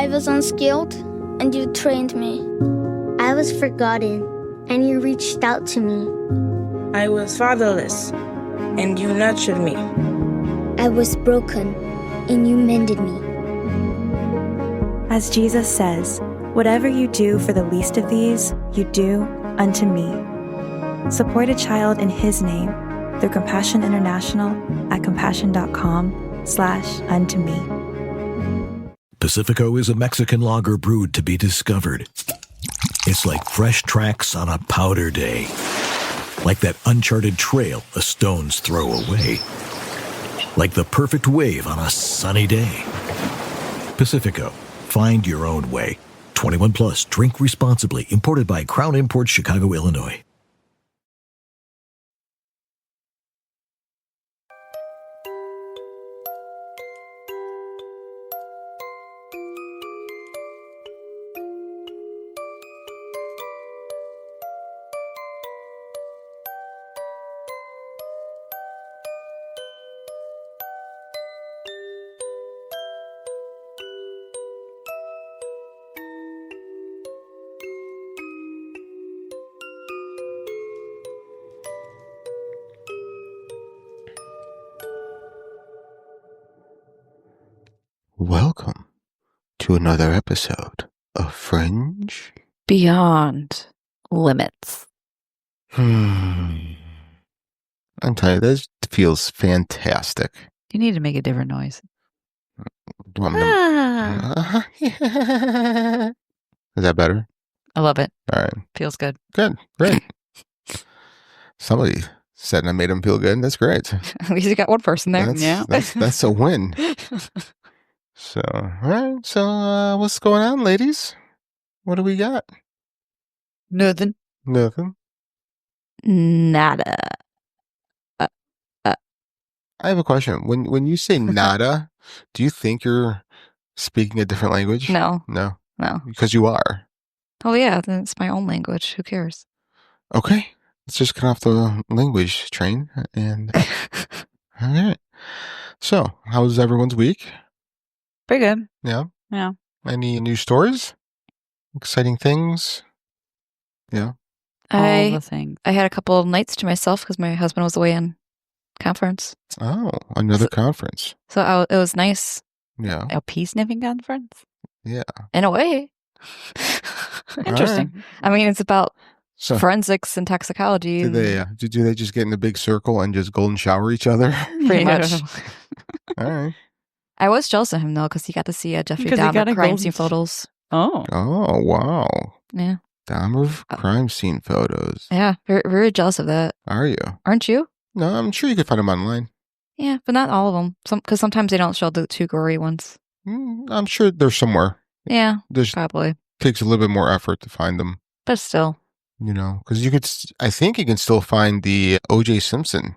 I was unskilled, and you trained me. I was forgotten, and you reached out to me. I was fatherless, and you nurtured me. I was broken, and you mended me. As Jesus says, whatever you do for the least of these, you do unto me. Support a child in his name through Compassion International at compassion.com/unto me. Pacifico is a Mexican lager brewed to be discovered. It's like fresh tracks on a powder day. Like that uncharted trail a stone's throw away. Like the perfect wave on a sunny day. Pacifico, find your own way. 21 plus, drink responsibly. Imported by Crown Imports, Chicago, Illinois. Welcome to another episode of Fringe Beyond Limits. I'm telling you, this feels fantastic. You need to make a different noise. Do you want me to- Is that better? I love it. All right. Feels good. Good. Great. Somebody said I made him feel good. That's great. At least you got one person there. That's a win. So, all right. So, what's going on, ladies? What do we got? Nothing. Nothing. Nada. I have a question. When you say nada, do you think you're speaking a different language? No. No. No. Because you are. Oh, yeah. Then it's my own language. Who cares? Okay. Let's just cut off the language train. And all right. So, how was everyone's week? Pretty good. Yeah. Yeah. Any new stories? Exciting things? Yeah. All the things. I had a couple of nights to myself because my husband was away on conference. Oh, another conference. So it was nice. Yeah. A peace-sniffing conference? Yeah. In a way. Interesting. Right. I mean, it's about So, forensics and toxicology. do they just get in a big circle and just golden shower each other? Pretty much. All right. I was jealous of him, though, because he got to see Jeffrey 'Cause he got Dahmer a crime golden- scene photos. Oh. Oh, wow. Yeah. Dahmer crime scene photos. Yeah. Very, very jealous of that. Are you? Aren't you? No, I'm sure you could find them online. Yeah, but not all of them. Because sometimes they don't show the too gory ones. I'm sure they're somewhere. Yeah, There's probably. takes a little bit more effort to find them, But still. you know, because I think you can still find the O.J. Simpson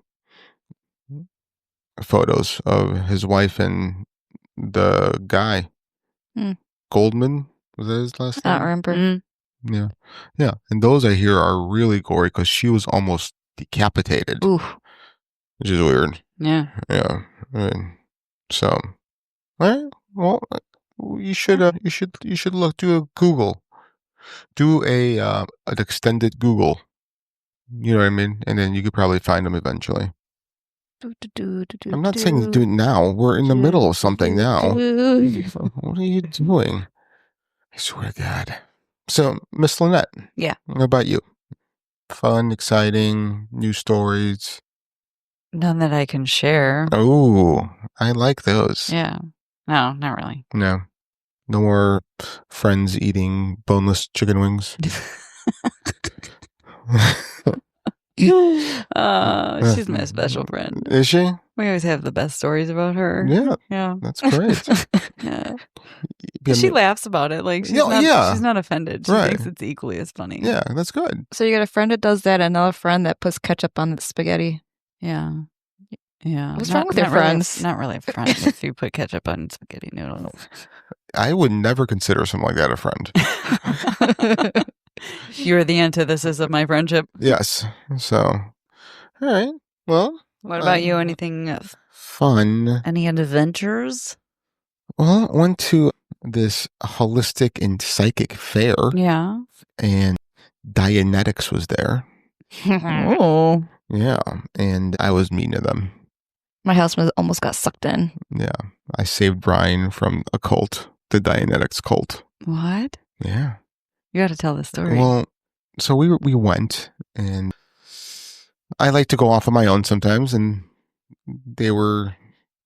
photos of his wife and the guy. Hmm. Goldman, was that his last I name? don't remember. Mm. Yeah. Yeah. And those I hear are really gory because she was almost decapitated, Ooh. which is weird. Yeah. Yeah. Right. So, all right. Well, you should do a Google, do an extended Google. You know what I mean? And then you could probably find them eventually. I'm not saying to do it now. We're in the middle of something now. What are you doing? I swear to God. So, Miss Lynette. Yeah. What about you? Fun, exciting, new stories. None that I can share. Oh, I like those. Yeah. No, not really. No. No more friends eating boneless chicken wings. She's my special friend. Is she? We always have the best stories about her. Yeah. Yeah. That's great. Yeah. Yeah, She laughs about it. Like she's Yeah, not yeah. she's not offended. She Right. thinks it's equally as funny. Yeah, that's good. So you got a friend that does that, and another friend that puts ketchup on the spaghetti. Yeah. Yeah. What's wrong with your friends? Not really friends if you put ketchup on spaghetti noodles. I would never consider something like that a friend. You're the antithesis of my friendship. Yes. So, all right. Well, What about you? Anything? fun. Any adventures? Well, I went to this holistic and psychic fair, Yeah. and Dianetics was there. Oh. Yeah, and I was mean to them. My husband almost got sucked in. Yeah, I saved Brian from a cult, the Dianetics cult. What? Yeah. You got to tell the story. Well, so we went, and I like to go off on my own sometimes, and they were,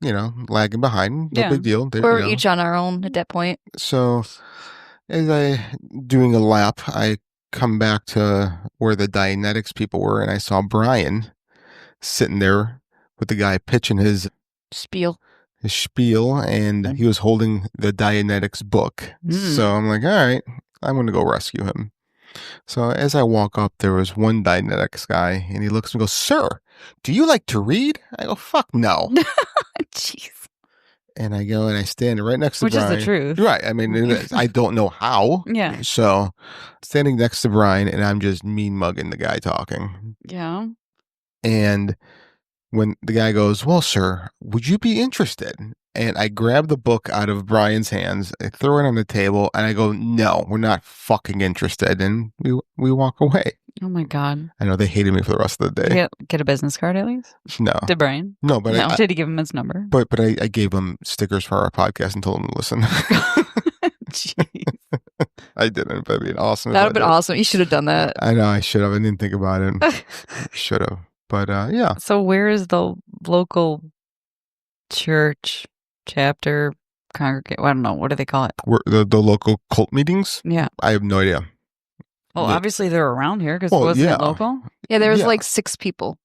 lagging behind. No Yeah. big deal. We were each on our own at that point. So as I doing a lap, I come back to where the Dianetics people were, and I saw Brian sitting there with the guy pitching his Spiel. and he was holding the Dianetics book. So I'm like, all right, I'm going to go rescue him. So as I walk up, there was one Dianetics guy, and he looks and goes, "Sir, do you like to read?" I go, "Fuck no." Jeez. And I go and I stand right next to Which Brian. is the truth. Right. I mean, I don't know how. Yeah. So standing next to Brian, and I'm just mean mugging the guy talking. Yeah. And when the guy goes, "Well, sir, would you be interested?" And I grab the book out of Brian's hands, I throw it on the table, and I go, "No, we're not fucking interested." And we walk away. Oh my God. I know they hated me for the rest of the day. Get a business card at least? No. Did Brian? No, but No. Did he give him his number? But I gave him stickers for our podcast and told him to listen. Jeez. I didn't, but it'd been awesome. That would have been awesome. You should have done that. I know I should have. I didn't think about it. Should have. But yeah. So where is the local church, chapter, congregate? I don't know. What do they call it? The local cult meetings? Yeah. I have no idea. Well, obviously they're around here because Well, wasn't yeah. it local? Yeah, there was Yeah. like 6 people.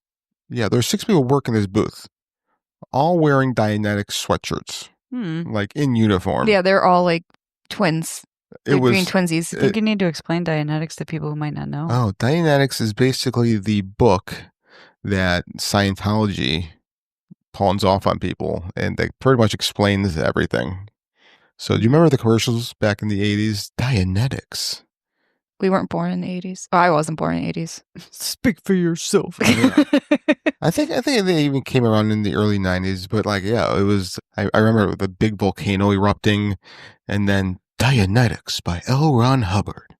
Yeah, there's 6 people working this booth, all wearing Dianetics sweatshirts, like in uniform. Yeah, they're all like twins. It They're was green twinsies. I think you need to explain Dianetics to people who might not know. Oh, Dianetics is basically the book that Scientology pawns off on people, and they pretty much explains everything. So do you remember the commercials back in the 80s? Dianetics. We weren't born in the 80s. Oh, I wasn't born in the 80s. Speak for yourself. I think they even came around in the early 90s, but it was, I remember the big volcano erupting, and then Dianetics by L. Ron Hubbard.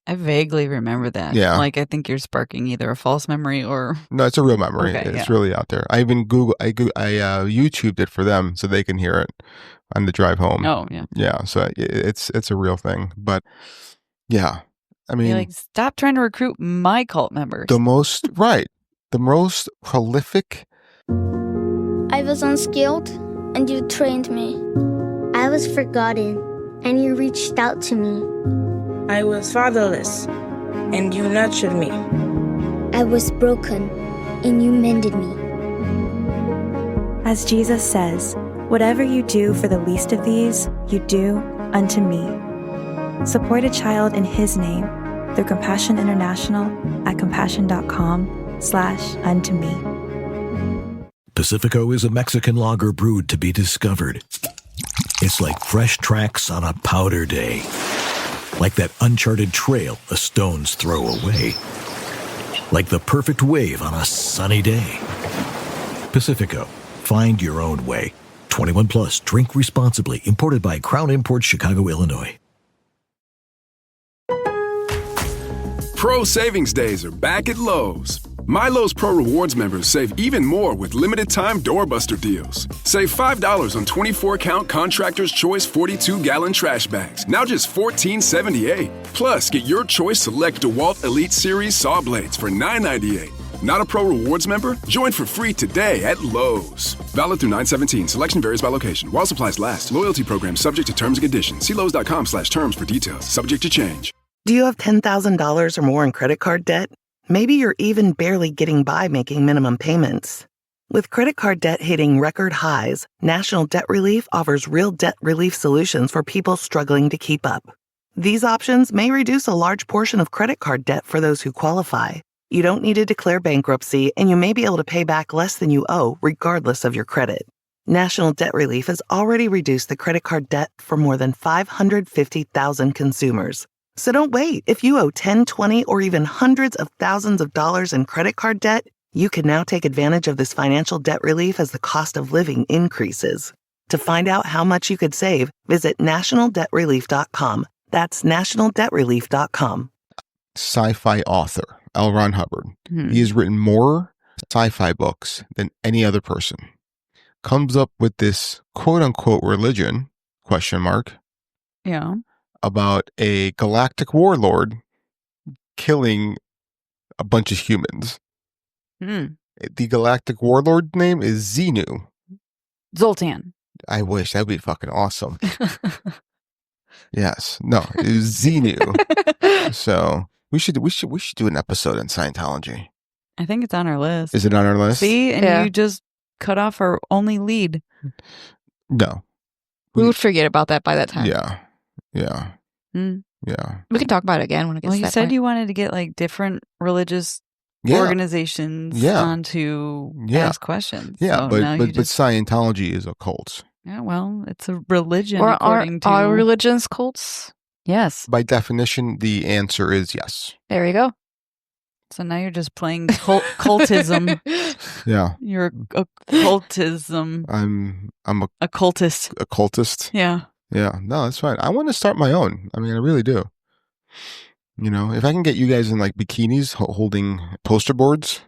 I vaguely remember that. Yeah. Like, I think you're sparking either a false memory or... No, it's a real memory. Okay, It's yeah. really out there. I even I YouTubed it for them so they can hear it on the drive home. Oh, yeah. Yeah, so it's a real thing. But yeah, I mean, You're like, stop trying to recruit my cult members. the most prolific. I was unskilled, and you trained me. I was forgotten, and you reached out to me. I was fatherless, and you nurtured me. I was broken, and you mended me. As Jesus says, whatever you do for the least of these, you do unto me. Support a child in his name through Compassion International at compassion.com/unto me. Pacifico is a Mexican lager brewed to be discovered. It's like fresh tracks on a powder day. Like that uncharted trail a stone's throw away. Like the perfect wave on a sunny day. Pacifico. Find your own way. 21 plus. Drink responsibly. Imported by Crown Imports, Chicago, Illinois. Pro Savings Days are back at Lowe's. My Lowe's Pro Rewards members save even more with limited-time doorbuster deals. Save $5 on 24-count Contractor's Choice 42-gallon trash bags, now just $14.78. Plus, get your choice select DeWalt Elite Series saw blades for $9.98. Not a Pro Rewards member? Join for free today at Lowe's. Valid through 9/17. Selection varies by location. While supplies last. Loyalty program subject to terms and conditions. See Lowe's.com/terms for details. Subject to change. Do you have $10,000 or more in credit card debt? Maybe you're even barely getting by making minimum payments. With credit card debt hitting record highs, National Debt Relief offers real debt relief solutions for people struggling to keep up. These options may reduce a large portion of credit card debt for those who qualify. You don't need to declare bankruptcy, and you may be able to pay back less than you owe, regardless of your credit. National Debt Relief has already reduced the credit card debt for more than 550,000 consumers. So don't wait. If you owe 10, 20, or even hundreds of thousands of dollars in credit card debt, you can now take advantage of this financial debt relief as the cost of living increases. To find out how much you could save, visit nationaldebtrelief.com. That's nationaldebtrelief.com. Sci-fi author L. Ron Hubbard. He has written more sci-fi books than any other person. Comes up with this quote-unquote religion, question mark, Yeah. about a galactic warlord killing a bunch of humans. The galactic warlord name is Xenu. Zoltan. I wish. That'd be fucking awesome. Yes. No, it was Xenu. So we should do an episode on Scientology. I think it's on our list. Is it on our list? See, and you just cut off our only lead. No. We would forget about that by that time. Yeah. Yeah. Yeah. We can talk about it again when it gets Well, to you that said point. you wanted to get like different religious organizations onto ask questions. Yeah, So now but Scientology is a cult. Yeah, well, it's a religion Or according to are religions cults? Yes. By definition, the answer is yes. There you go. So now you're just playing cultism. Yeah. You're a cultism. I'm a occultist. Occultist. Yeah. Yeah. No, that's fine. I want to start my own. I mean, I really do. You know, if I can get you guys in like bikinis holding poster boards,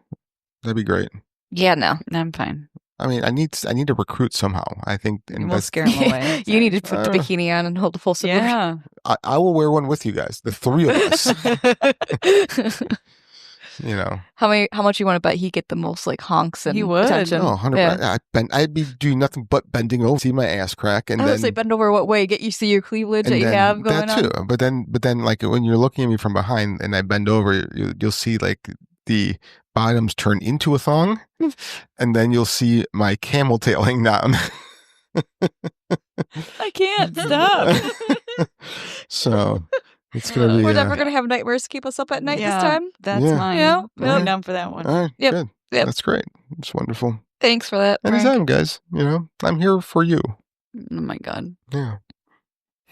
that'd be great. Yeah, no. I'm fine. I mean, I need to recruit somehow. I think we'll scare them away. You need to put the bikini on and hold the full support. Yeah. I will wear one with you guys, the three of us. You know, how much you want to bet he get the most like honks and he would. attention? Oh, 100%. I'd be doing nothing but bending over, see my ass crack, and I then would say bend over what way? Get you see your cleavage that you have going that too. on. But then, like when you're looking at me from behind and I bend over, you'll see like the bottoms turn into a thong, and then you'll see my camel tail hang down. I can't stop. So it's gonna be. We're never gonna have nightmares to keep us up at night this time. That's mine. Yeah. I'm down for that one. All right, Yep. good. Yep. That's great. It's wonderful. Thanks for that, Frank. Anytime, guys. You know, I'm here for you. Oh my God. Yeah.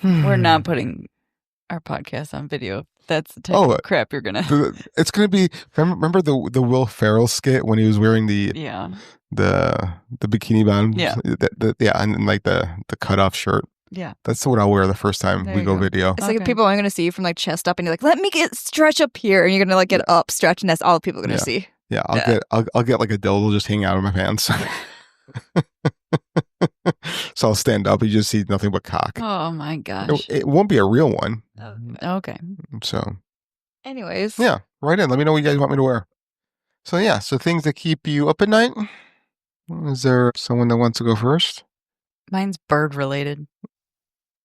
We're not putting our podcast on video. That's the type of crap you're gonna. It's gonna be. Remember the Will Ferrell skit when he was wearing the bikini bottoms. Yeah. And like the cutoff shirt. Yeah. That's what I'll wear the first time we go video. It's like people are going to see you from like chest up, and you're like, "Let me get stretch up here," and you're going to like get up, stretch, and that's all people are going to see. Yeah, I'll get like a dildo just hanging out of my pants. So I'll stand up. You just see nothing but cock. Oh my gosh! It won't be a real one. Okay. So. Anyways. Yeah. Right in. Let me know what you guys want me to wear. So yeah. So things that keep you up at night. Is there someone that wants to go first? Mine's bird related.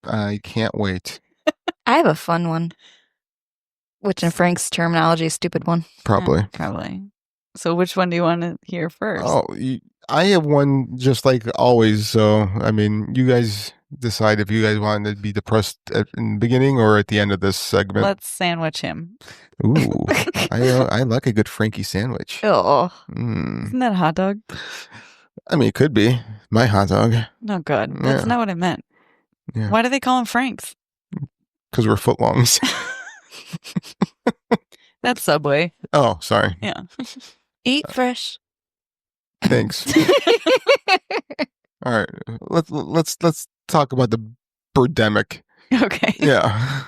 I can't wait. I have a fun one, which in Frank's terminology is a stupid one. Probably. Probably. So which one do you want to hear first? Oh, I have one just like always. So, I mean, you guys decide if you guys want to be depressed in the beginning or at the end of this segment. Let's sandwich him. Ooh, I like a good Frankie sandwich. Oh. Isn't that a hot dog? I mean, it could be my hot dog. No, good. That's not what I meant. Yeah. Why do they call them Franks? Because we're footlongs. That's Subway. Oh, sorry. Yeah. Eat fresh. Thanks. All right, let's talk about the birdemic. Okay. Yeah.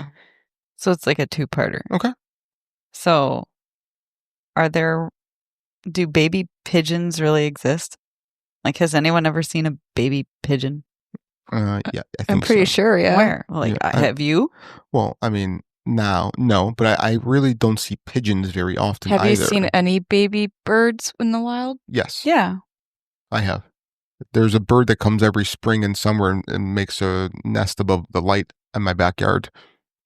So it's like a two-parter. Okay. So, do baby pigeons really exist? Like, has anyone ever seen a baby pigeon? Yeah, I think I'm pretty sure. Yeah. Where? Like, have you? Well, I mean, now, no, but I really don't see pigeons very often Have either. you seen any baby birds in the wild? Yes. Yeah. I have. There's a bird that comes every spring and summer and makes a nest above the light in my backyard.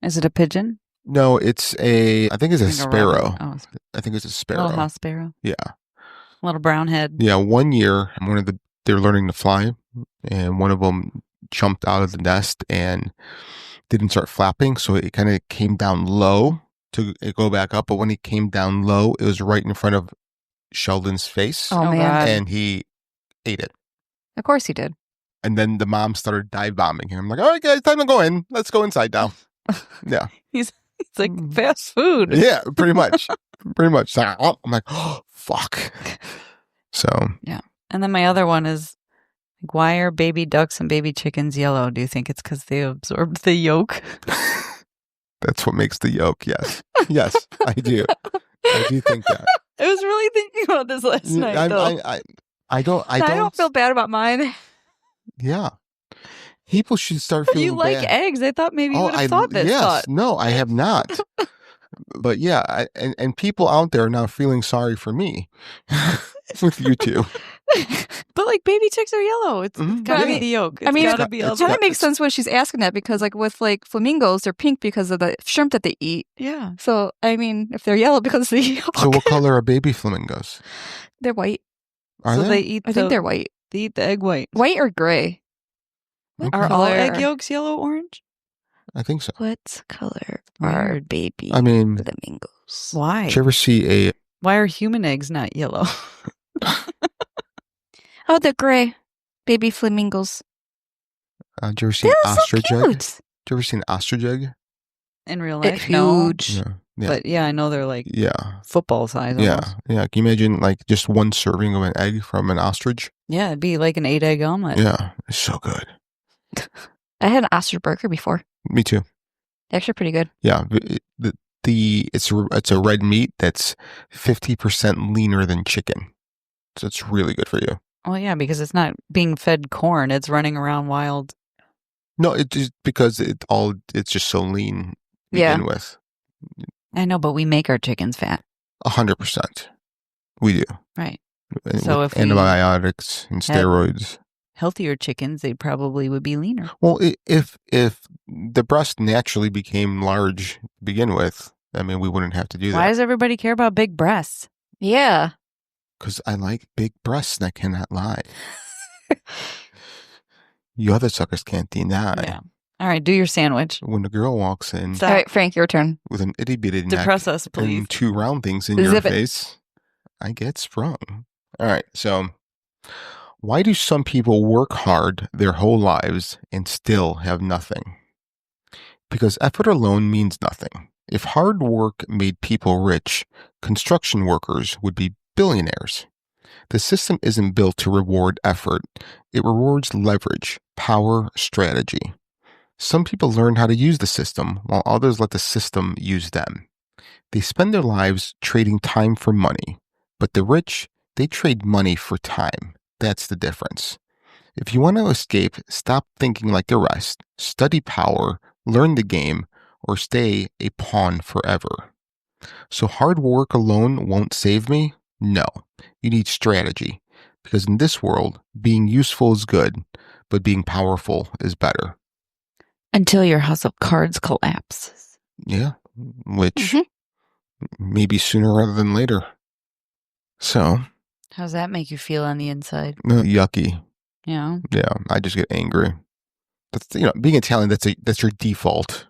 Is it a pigeon? No, I think it's a sparrow. I think it's a sparrow. A little house sparrow. Yeah. Little brown head. Yeah, one year, they're learning to fly, and one of them jumped out of the nest and didn't start flapping, so it kind of came down low to go back up. But when he came down low, it was right in front of Sheldon's face. Oh, man. And he ate it. Of course he did. And then the mom started dive bombing him. I'm like, all right, guys, time to go in. Let's go inside now. Yeah. He's like fast food. Yeah, pretty much. Pretty much. So I'm like, oh, fuck. So. Yeah. And then my other one is, Like, why are baby ducks and baby chickens yellow? Do you think it's because they absorbed the yolk? That's what makes the yolk. Yes, yes, I do. I do think that. I was really thinking about this last night. Though. I don't feel bad about mine. Yeah, people should start feeling. You like bad. eggs? I thought maybe you would have thought this. Yes, thought. no, I have not. But yeah, and people out there are now feeling sorry for me with you two. But like baby chicks are yellow. It's gotta be the yolk. It's gotta be it kind of makes sense when she's asking that because like with like flamingos, they're pink because of the shrimp that they eat. Yeah. So I mean, if they're yellow because of the yolk. So what color are baby flamingos? They're white. Are so they? eat. I think they're white. They eat the egg white. White or gray? What are all egg yolks yellow orange? I think so. What color are baby flamingos? Why? Did you ever see a? Why are human eggs not yellow? Oh, they're gray. Baby flamingos. Did you ever see an ostrich egg? Did you ever see an ostrich egg? In real life, huge. Yeah. But yeah, I know they're like football size. Almost. Yeah. Can you imagine like just one serving of an egg from an ostrich? Yeah, it'd be like an 8-egg omelet. Yeah, it's so good. I had an ostrich burger before. Me too. Actually, pretty good. Yeah, it's a red meat that's 50% leaner than chicken, so it's really good for you. Oh yeah, because it's not being fed corn; it's running around wild. No, it just because it's just so lean to begin with. I know, but we make our chickens fat. 100%, we do. Right. And so with if antibiotics and steroids, healthier chickens, they probably would be leaner. Well, if the breast naturally became large to begin with, I mean, we wouldn't have to do that. Why does everybody care about big breasts? Yeah. Because I like big breasts and I cannot lie. You other suckers can't deny. Yeah. All right, do your sandwich. When the girl walks in... All right, Frank, your turn. With an itty-bitty neck Depress us, please. and 2 round things in your face, I get sprung. All right, so... Why do some people work hard their whole lives and still have nothing? Because effort alone means nothing. If hard work made people rich, construction workers would be billionaires. The system isn't built to reward effort. It rewards leverage, power, strategy. Some people learn how to use the system, while others let the system use them. They spend their lives trading time for money, but the rich, they trade money for time. That's the difference. If you want to escape, stop thinking like the rest, study power, learn the game, or stay a pawn forever. So hard work alone won't save me? No. You need strategy. Because in this world, being useful is good, but being powerful is better. Until your house of cards collapses. Yeah. Which maybe sooner rather than later. So... How does that make you feel on the inside? Yucky. Yeah. Yeah, I just get angry. That's being Italian. That's your default.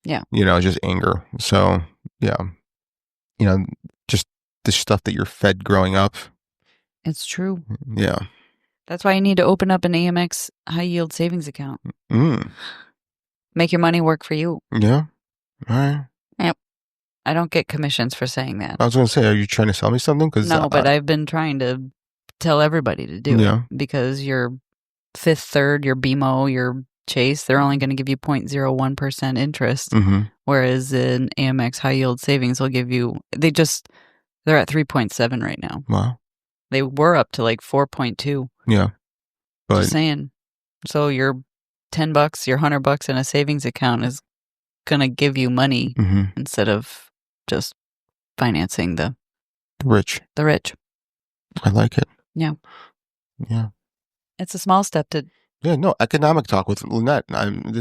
Yeah. Just anger. So yeah, just the stuff that you're fed growing up. It's true. Yeah. That's why you need to open up an AMX high yield savings account. Make your money work for you. Yeah. All right. Yep. I don't get commissions for saying that. I was going to say, are you trying to sell me something? No, but I've been trying to tell everybody to do it. Because your Fifth Third, your BMO, your Chase, they're only going to give you 0.01% interest. Whereas in AMX high yield savings will give you, they're at 3.7 right now. Wow. They were up to like 4.2. Yeah. But just saying. So your $10, your $100 in a savings account is going to give you money instead of just financing the rich. The rich. I like it. Yeah. Yeah. It's a small step to... Yeah, no, economic talk with Lynette. I'm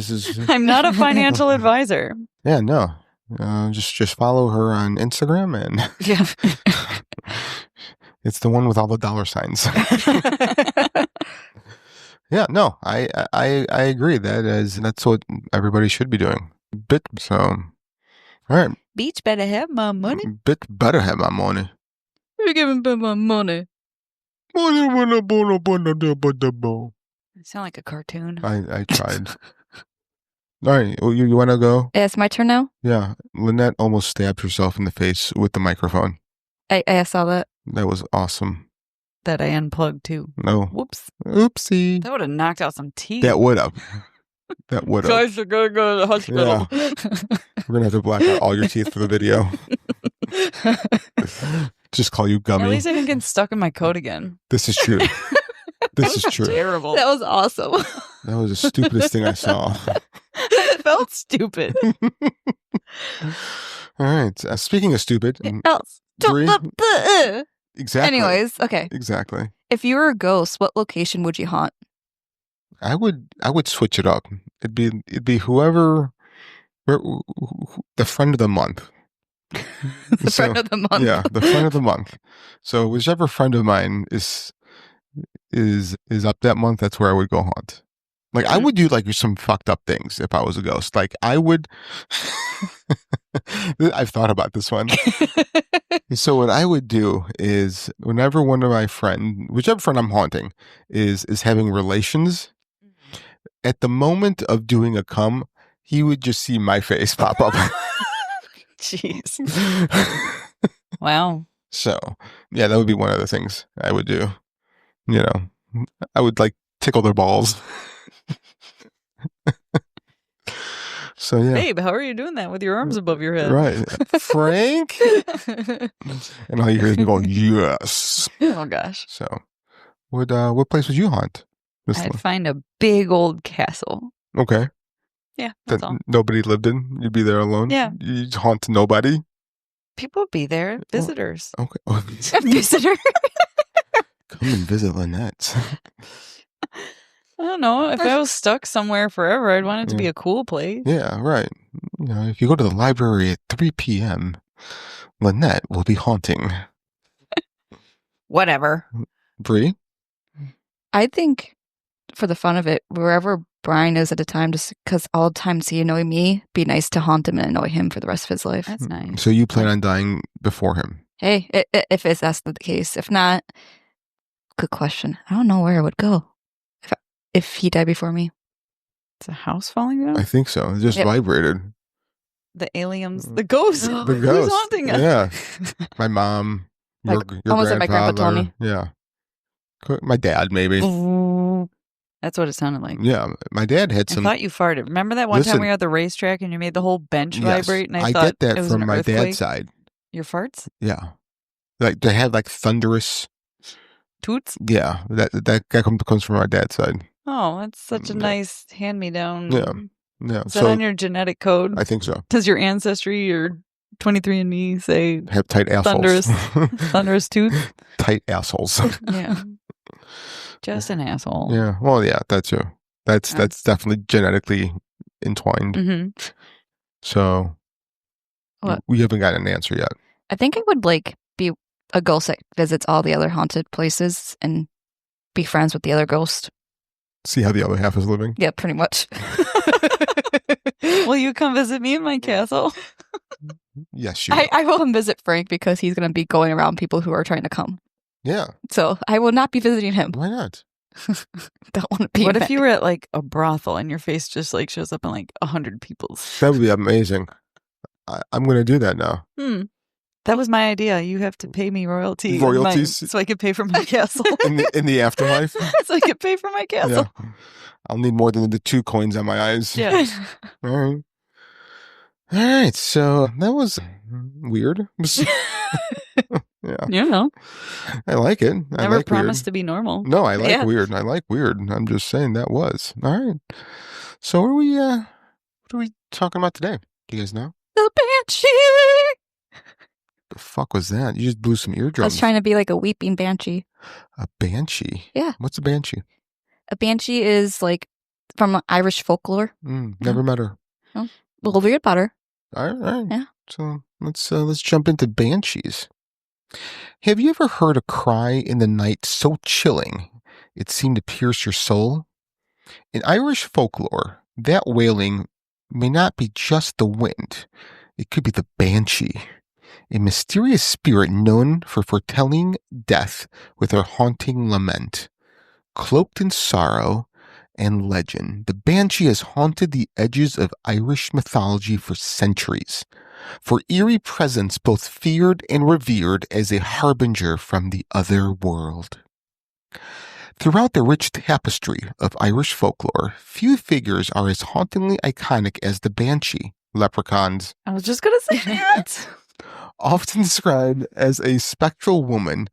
not a financial advisor. Yeah, no. Just follow her on Instagram and... Yeah. It's the one with all the dollar signs. Yeah, no, I agree. That's what everybody should be doing. All right. Beach better have my money. Bit better have my money. You're giving me my money. You sound like a cartoon. I tried. All right, you want to go? It's my turn now? Yeah. Lynette almost stabbed herself in the face with the microphone. I saw that. That was awesome. that I unplugged too. No. Whoops. Oopsie. That would have knocked out some teeth. That would have. Guys are going to go to the hospital. Yeah. We're going to have to black out all your teeth for the video. Just call you Gummy. At least I didn't get stuck in my coat again. This is true. This is true. Terrible. That was awesome. That was the stupidest thing I saw. It felt stupid. All right. Speaking of stupid. Else. Exactly. Anyways, okay. Exactly. If you were a ghost, what location would you haunt? I would switch it up. It'd be whoever, the friend of the month. The friend of the month. Yeah, the friend of the month. So whichever friend of mine is up that month, that's where I would go haunt. Like I would do like some fucked up things if I was a ghost. Like I would. I've thought about this one. So what I would do is whenever one of my whichever friend I'm haunting is having relations, at the moment of doing a cum, he would just see my face pop up. Jeez. Wow. So yeah, that would be one of the things I would do. You know, I would like tickle their balls. So yeah. Babe, how are you doing that with your arms above your head? Right. Frank? And all you hear is me going, yes. Oh gosh. So what place would you haunt? I'd find a big old castle. Okay. Yeah, that's that all. Nobody lived in? You'd be there alone? Yeah. You'd haunt nobody? People would be there. Visitors. Okay. A visitor? Come and visit Lynette. I don't know. If I was stuck somewhere forever, I'd want it to be a cool place. Yeah, right. You know, if you go to the library at 3 p.m., Lynette will be haunting. Whatever. Bree? I think for the fun of it, wherever Brian is at a time, just because all the time he annoy me, be nice to haunt him and annoy him for the rest of his life. That's nice. So you plan on dying before him? Hey, if that's the case. If not, good question. I don't know where I would go if he died before me. It's a house falling down? I think so. It just vibrated. The aliens, the ghosts. The Who's ghost. haunting us? Yeah. My mom, your almost like my grandpa told grandfather. me. Yeah. My dad, maybe. That's what it sounded like. Yeah. My dad had some. I thought you farted. Remember that one time we were at the racetrack and you made the whole bench vibrate? And I thought get that it was from an my earthquake? dad's side. Your farts? Yeah. Like they have like thunderous toots? Yeah. That comes from my dad's side. Oh, that's such a nice hand-me-down. Yeah. Yeah. Is that on your genetic code? I think so. Does your ancestry, your 23andMe say have tight assholes? Thunderous tooth? Tight assholes. Yeah. Just an asshole. Yeah. Well, yeah, that's true. That's definitely genetically entwined. Mm-hmm. So we haven't got an answer yet. I think I would be a ghost that visits all the other haunted places and be friends with the other ghost. See how the other half is living? Yeah, pretty much. Will you come visit me in my castle? Yes, you will. I will come visit Frank because he's going to be going around people who are trying to come. Yeah. So I will not be visiting him. Why not? Don't want to be. What if you were at like a brothel and your face just like shows up in like 100 people's? That would be amazing. I'm going to do that now. That was my idea. You have to pay me royalties so I could pay for my castle. in the afterlife? So I could pay for my castle. Yeah. I'll need more than the 2 coins on my eyes. Yeah. All right. So that was weird. Yeah. You know. I like it. Never promised to be normal. No, I like weird. I like weird. I'm just saying that was. All right. So what are we talking about today? Do you guys know? The Banshee! The fuck was that? You just blew some eardrums. I was trying to be like a weeping banshee. A banshee? Yeah. What's a banshee? A banshee is like from Irish folklore. Never met her. Oh, we'll read about her. All right. Yeah. So let's jump into banshees. Have you ever heard a cry in the night so chilling it seemed to pierce your soul? In Irish folklore, that wailing may not be just the wind. It could be the banshee, a mysterious spirit known for foretelling death with her haunting lament. Cloaked in sorrow and legend, the banshee has haunted the edges of Irish mythology for centuries. For eerie presence both feared and revered as a harbinger from the other world. Throughout the rich tapestry of Irish folklore, few figures are as hauntingly iconic as the Banshee, leprechauns. I was just going to say that. Often described as a spectral woman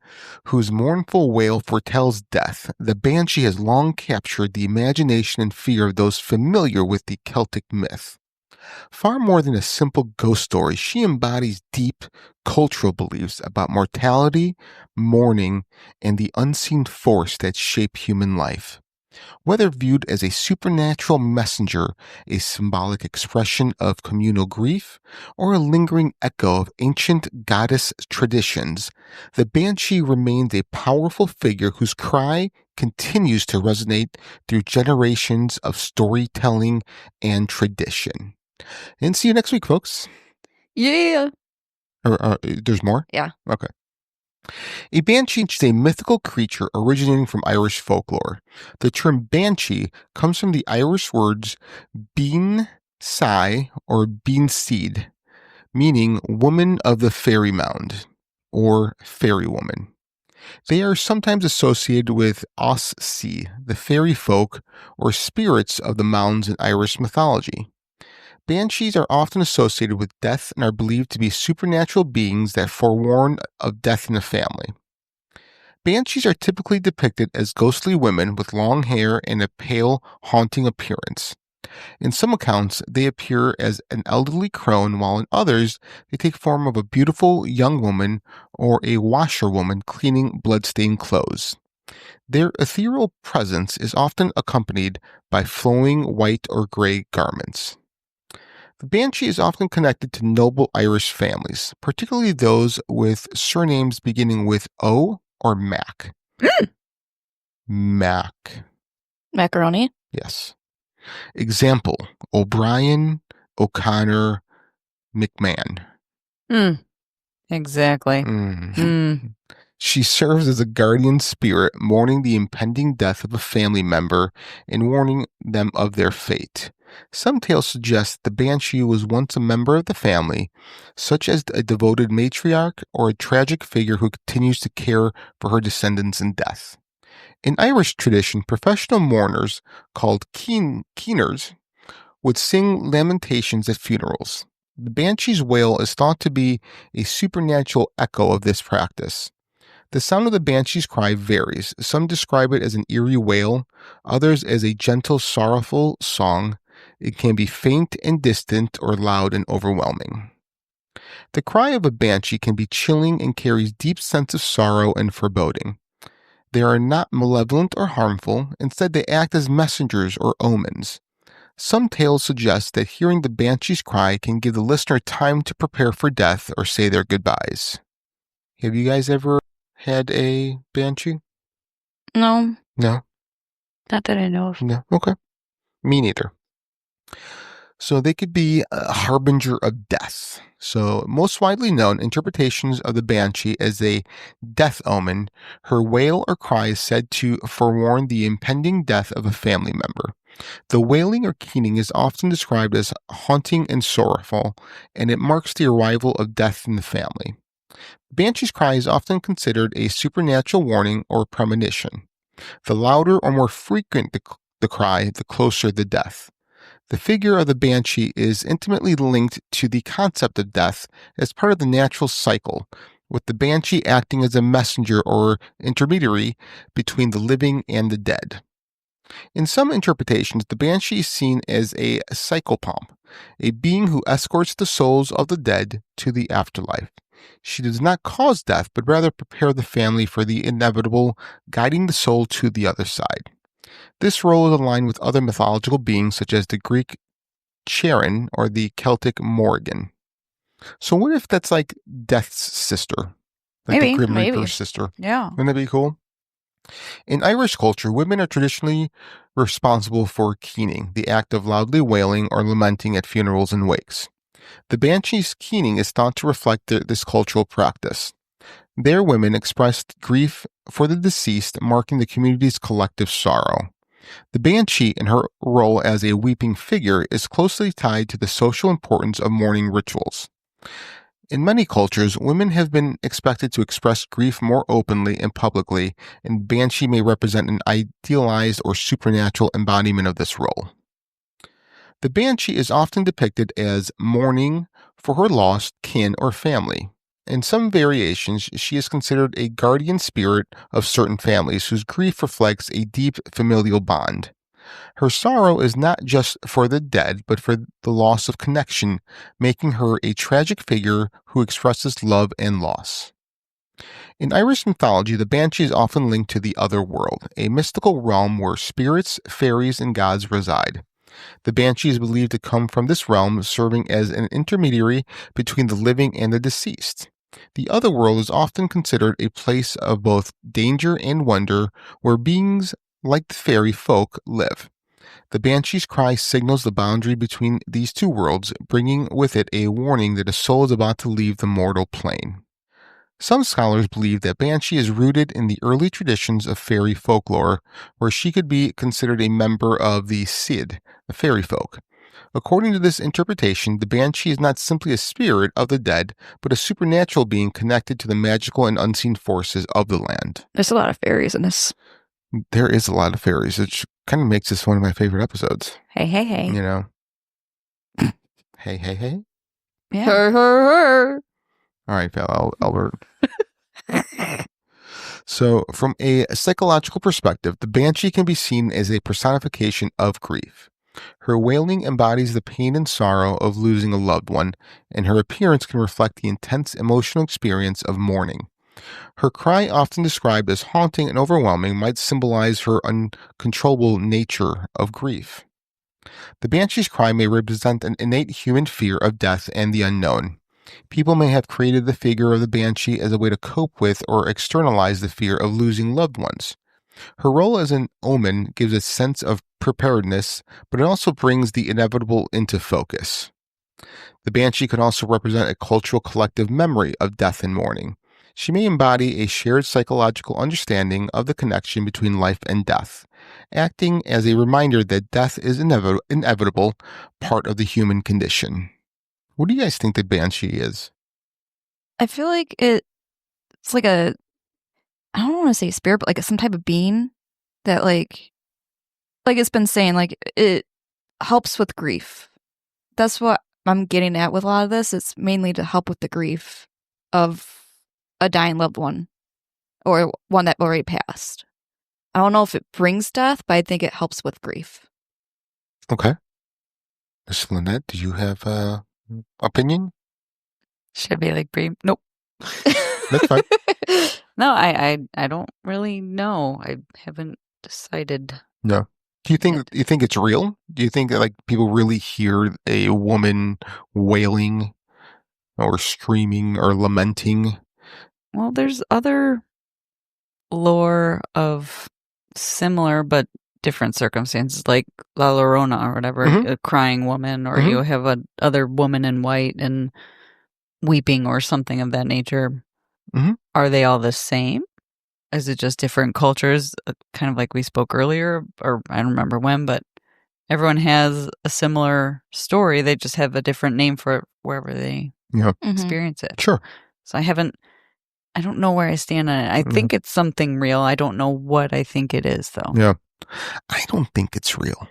whose mournful wail foretells death, the Banshee has long captured the imagination and fear of those familiar with the Celtic myth. Far more than a simple ghost story, she embodies deep cultural beliefs about mortality, mourning, and the unseen force that shape human life. Whether viewed as a supernatural messenger, a symbolic expression of communal grief, or a lingering echo of ancient goddess traditions, the Banshee remains a powerful figure whose cry continues to resonate through generations of storytelling and tradition. And see you next week, folks. Yeah. There's more? Yeah. Okay. A banshee is a mythical creature originating from Irish folklore. The term banshee comes from the Irish words bean sai or bean seed, meaning woman of the fairy mound or fairy woman. They are sometimes associated with Os Si, the fairy folk or spirits of the mounds in Irish mythology. Banshees are often associated with death and are believed to be supernatural beings that forewarn of death in the family. Banshees are typically depicted as ghostly women with long hair and a pale, haunting appearance. In some accounts, they appear as an elderly crone, while in others, they take form of a beautiful young woman or a washerwoman cleaning bloodstained clothes. Their ethereal presence is often accompanied by flowing white or gray garments. The Banshee is often connected to noble Irish families, particularly those with surnames beginning with O or Mac. Mac. Macaroni? Yes. Example, O'Brien, O'Connor, McMahon. Exactly. She serves as a guardian spirit, mourning the impending death of a family member and warning them of their fate. Some tales suggest the Banshee was once a member of the family, such as a devoted matriarch or a tragic figure who continues to care for her descendants in death. In Irish tradition, professional mourners, called keeners, would sing lamentations at funerals. The Banshee's wail is thought to be a supernatural echo of this practice. The sound of the Banshee's cry varies. Some describe it as an eerie wail, others as a gentle, sorrowful song. It can be faint and distant or loud and overwhelming. The cry of a banshee can be chilling and carries deep sense of sorrow and foreboding. They are not malevolent or harmful. Instead, they act as messengers or omens. Some tales suggest that hearing the banshee's cry can give the listener time to prepare for death or say their goodbyes. Have you guys ever had a banshee? No. No? Not that I know of. No. Okay. Me neither. So they could be a harbinger of death. So most widely known interpretations of the banshee as a death omen, her wail or cry is said to forewarn the impending death of a family member. The wailing or keening is often described as haunting and sorrowful, and it marks the arrival of death in the family. Banshee's cry is often considered a supernatural warning or premonition. The louder or more frequent the cry, the closer the death. The figure of the banshee is intimately linked to the concept of death as part of the natural cycle, with the banshee acting as a messenger or intermediary between the living and the dead. In some interpretations, the banshee is seen as a psychopomp, a being who escorts the souls of the dead to the afterlife. She does not cause death, but rather prepare the family for the inevitable, guiding the soul to the other side. This role is aligned with other mythological beings such as the Greek Charon or the Celtic Morrigan. So what if that's like Death's sister? Like the Grim Reaper's sister. Yeah. Wouldn't that be cool? In Irish culture, women are traditionally responsible for keening, the act of loudly wailing or lamenting at funerals and wakes. The banshee's keening is thought to reflect this cultural practice. There, women expressed grief for the deceased, marking the community's collective sorrow. The banshee, in her role as a weeping figure, is closely tied to the social importance of mourning rituals. In many cultures, women have been expected to express grief more openly and publicly, and Banshee may represent an idealized or supernatural embodiment of this role. The Banshee is often depicted as mourning for her lost kin or family. In some variations, she is considered a guardian spirit of certain families whose grief reflects a deep familial bond. Her sorrow is not just for the dead, but for the loss of connection, making her a tragic figure who expresses love and loss. In Irish mythology, the Banshee is often linked to the Otherworld, a mystical realm where spirits, fairies, and gods reside. The Banshee is believed to come from this realm, serving as an intermediary between the living and the deceased. The Otherworld is often considered a place of both danger and wonder, where beings like the fairy folk live. The Banshee's cry signals the boundary between these two worlds, bringing with it a warning that a soul is about to leave the mortal plane. Some scholars believe that Banshee is rooted in the early traditions of fairy folklore, where she could be considered a member of the Cid, the fairy folk. According to this interpretation, the Banshee is not simply a spirit of the dead, but a supernatural being connected to the magical and unseen forces of the land. There's a lot of fairies in this. There is a lot of fairies, which kind of makes this one of my favorite episodes. Hey, hey, hey. You know? Hey, hey, hey? Yeah. Her, her. All right, pal, Albert. So, from a psychological perspective, the Banshee can be seen as a personification of grief. Her wailing embodies the pain and sorrow of losing a loved one, and her appearance can reflect the intense emotional experience of mourning. Her cry, often described as haunting and overwhelming, might symbolize her uncontrollable nature of grief. The Banshee's cry may represent an innate human fear of death and the unknown. People may have created the figure of the Banshee as a way to cope with or externalize the fear of losing loved ones. Her role as an omen gives a sense of preparedness, but it also brings the inevitable into focus. The Banshee can also represent a cultural collective memory of death and mourning. She may embody a shared psychological understanding of the connection between life and death, acting as a reminder that death is inevitable part of the human condition. What do you guys think the Banshee is? I feel like it's like I don't want to say spirit, but like some type of being that like it's been saying, like it helps with grief. That's what I'm getting at with a lot of this. It's mainly to help with the grief of a dying loved one or one that already passed. I don't know if it brings death, but I think it helps with grief. Okay. Miss Lynette, do you have opinion? Should be like brief. Nope. That's fine. No, I don't really know. I haven't decided. No. Do you think it's real? Do you think that like people really hear a woman wailing or screaming or lamenting? Well, there's other lore of similar but different circumstances, like La Llorona or whatever, a crying woman, or you have a other woman in white and weeping or something of that nature. Are they all the same? Is it just different cultures? Kind of like we spoke earlier, or I don't remember when, but everyone has a similar story. They just have a different name for it wherever they experience it. Sure. So I don't know where I stand on it. I think it's something real. I don't know what I think it is, though. Yeah. I don't think it's real.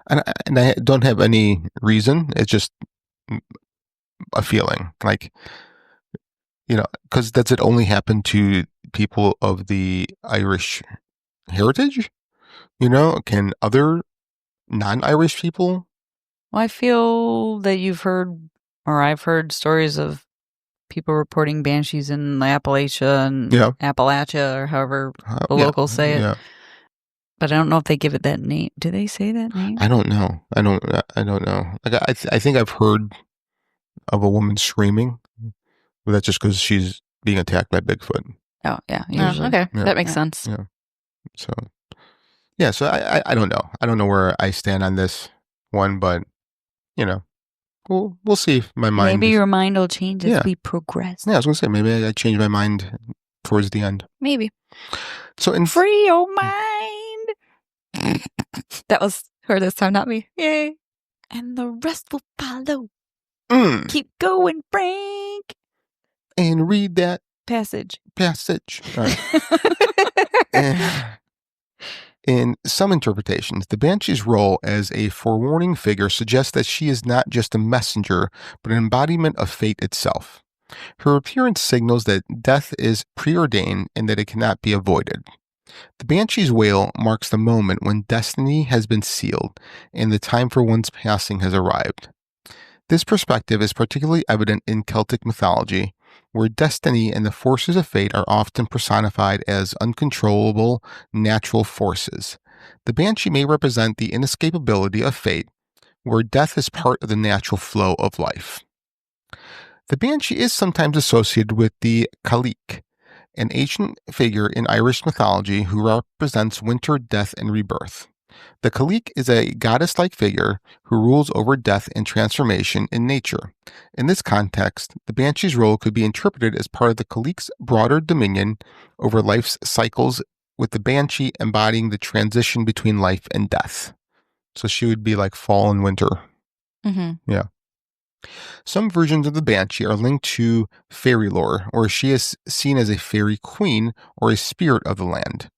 And I don't have any reason. It's just a feeling. Like, because does it only happen to people of the Irish heritage? Can other non-Irish people? Well, I feel that you've heard, or I've heard stories of people reporting banshees in Appalachia and Appalachia, or however the locals say it. Yeah. But I don't know if they give it that name. Do they say that name? I don't know. I don't know. Like I think I've heard of a woman screaming, but that's just because she's being attacked by Bigfoot. Oh yeah, usually. Okay, that makes sense. Yeah. So I don't know. I don't know where I stand on this one, but we'll see if my mind. Maybe your mind will change as we progress. Yeah, I was gonna say maybe I change my mind towards the end. Maybe. So free your mind. That was her this time, not me. Yay! And the rest will follow. Keep going, Frank. And read that passage. All right. In some interpretations, the Banshee's role as a forewarning figure suggests that she is not just a messenger, but an embodiment of fate itself. Her appearance signals that death is preordained and that it cannot be avoided. The Banshee's wail marks the moment when destiny has been sealed and the time for one's passing has arrived. This perspective is particularly evident in Celtic mythology, where destiny and the forces of fate are often personified as uncontrollable natural forces. The Banshee may represent the inescapability of fate, where death is part of the natural flow of life. The Banshee is sometimes associated with the Cailleach, an ancient figure in Irish mythology who represents winter, death, and rebirth. The Cailleach is a goddess-like figure who rules over death and transformation in nature. In this context, the Banshee's role could be interpreted as part of the Cailleach's broader dominion over life's cycles, with the Banshee embodying the transition between life and death. So she would be like fall and winter. Mm-hmm. Yeah. Some versions of the Banshee are linked to fairy lore, or she is seen as a fairy queen or a spirit of the land.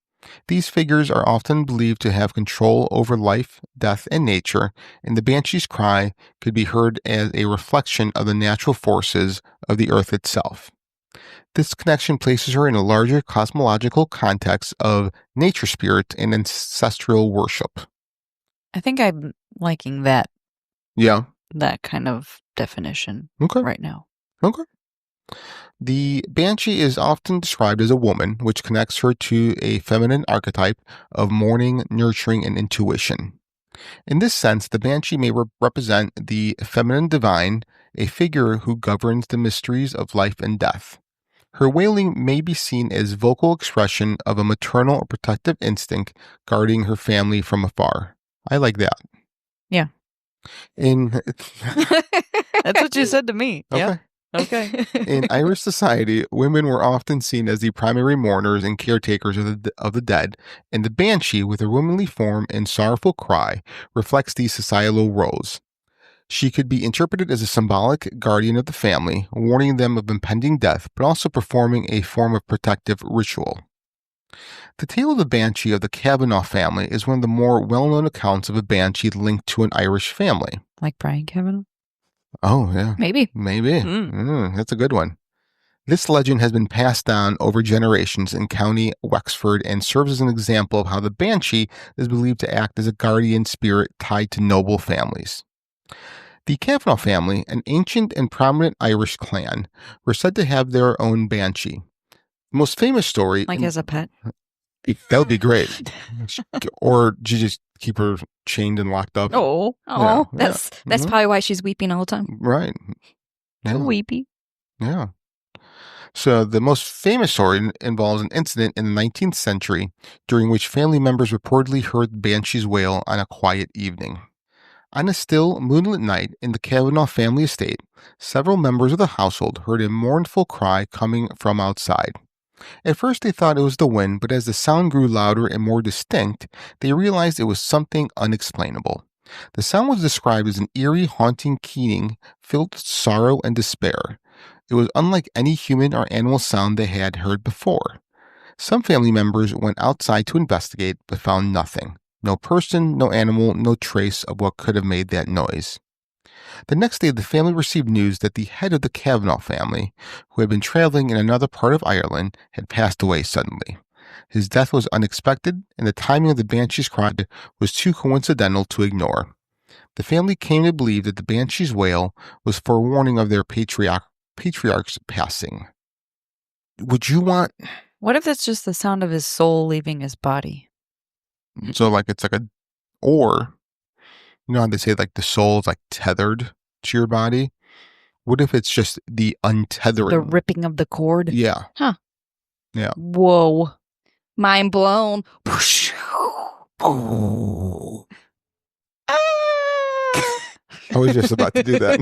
These figures are often believed to have control over life, death, and nature, and the Banshee's cry could be heard as a reflection of the natural forces of the earth itself. This connection places her in a larger cosmological context of nature spirit and ancestral worship. I think I'm liking that. Yeah. That kind of definition right now. Okay. The Banshee is often described as a woman, which connects her to a feminine archetype of mourning, nurturing, and intuition. In this sense, the Banshee may represent the feminine divine, a figure who governs the mysteries of life and death. Her wailing may be seen as vocal expression of a maternal or protective instinct guarding her family from afar. I like that. Yeah. That's what you said to me. Okay. Yep. Okay. In Irish society, women were often seen as the primary mourners and caretakers of the dead, and the Banshee, with her womanly form and sorrowful cry, reflects these societal roles. She could be interpreted as a symbolic guardian of the family, warning them of impending death, but also performing a form of protective ritual. The tale of the Banshee of the Kavanagh family is one of the more well-known accounts of a Banshee linked to an Irish family. Like Brian Kavanagh? Oh, yeah. Maybe. That's a good one. This legend has been passed down over generations in County Wexford and serves as an example of how the Banshee is believed to act as a guardian spirit tied to noble families. The Kavanagh family, an ancient and prominent Irish clan, were said to have their own Banshee. The most famous story... Like as a pet? That would be great. Or you just keep her chained and locked up. Oh, Yeah. That's probably why she's weeping all the time. Right. Yeah. Weepy. Yeah. So the most famous story involves an incident in the 19th century during which family members reportedly heard the Banshee's wail on a quiet evening. On a still, moonlit night in the Kavanagh family estate, several members of the household heard a mournful cry coming from outside. At first they thought it was the wind, but as the sound grew louder and more distinct, they realized it was something unexplainable. The sound was described as an eerie, haunting keening filled with sorrow and despair. It was unlike any human or animal sound they had heard before. Some family members went outside to investigate, but found nothing. No person, no animal, no trace of what could have made that noise. The next day, the family received news that the head of the Kavanagh family, who had been traveling in another part of Ireland, had passed away suddenly. His death was unexpected, and the timing of the Banshee's cry was too coincidental to ignore. The family came to believe that the Banshee's wail was forewarning of their patriarch's passing. Would you want... What if it's just the sound of his soul leaving his body? So like it's like or, you know how they say like the soul's like tethered to your body? What if it's just the untethering? The ripping of the cord? Yeah. Huh. Yeah. Whoa. Mind blown. Oh. I was just about to do that.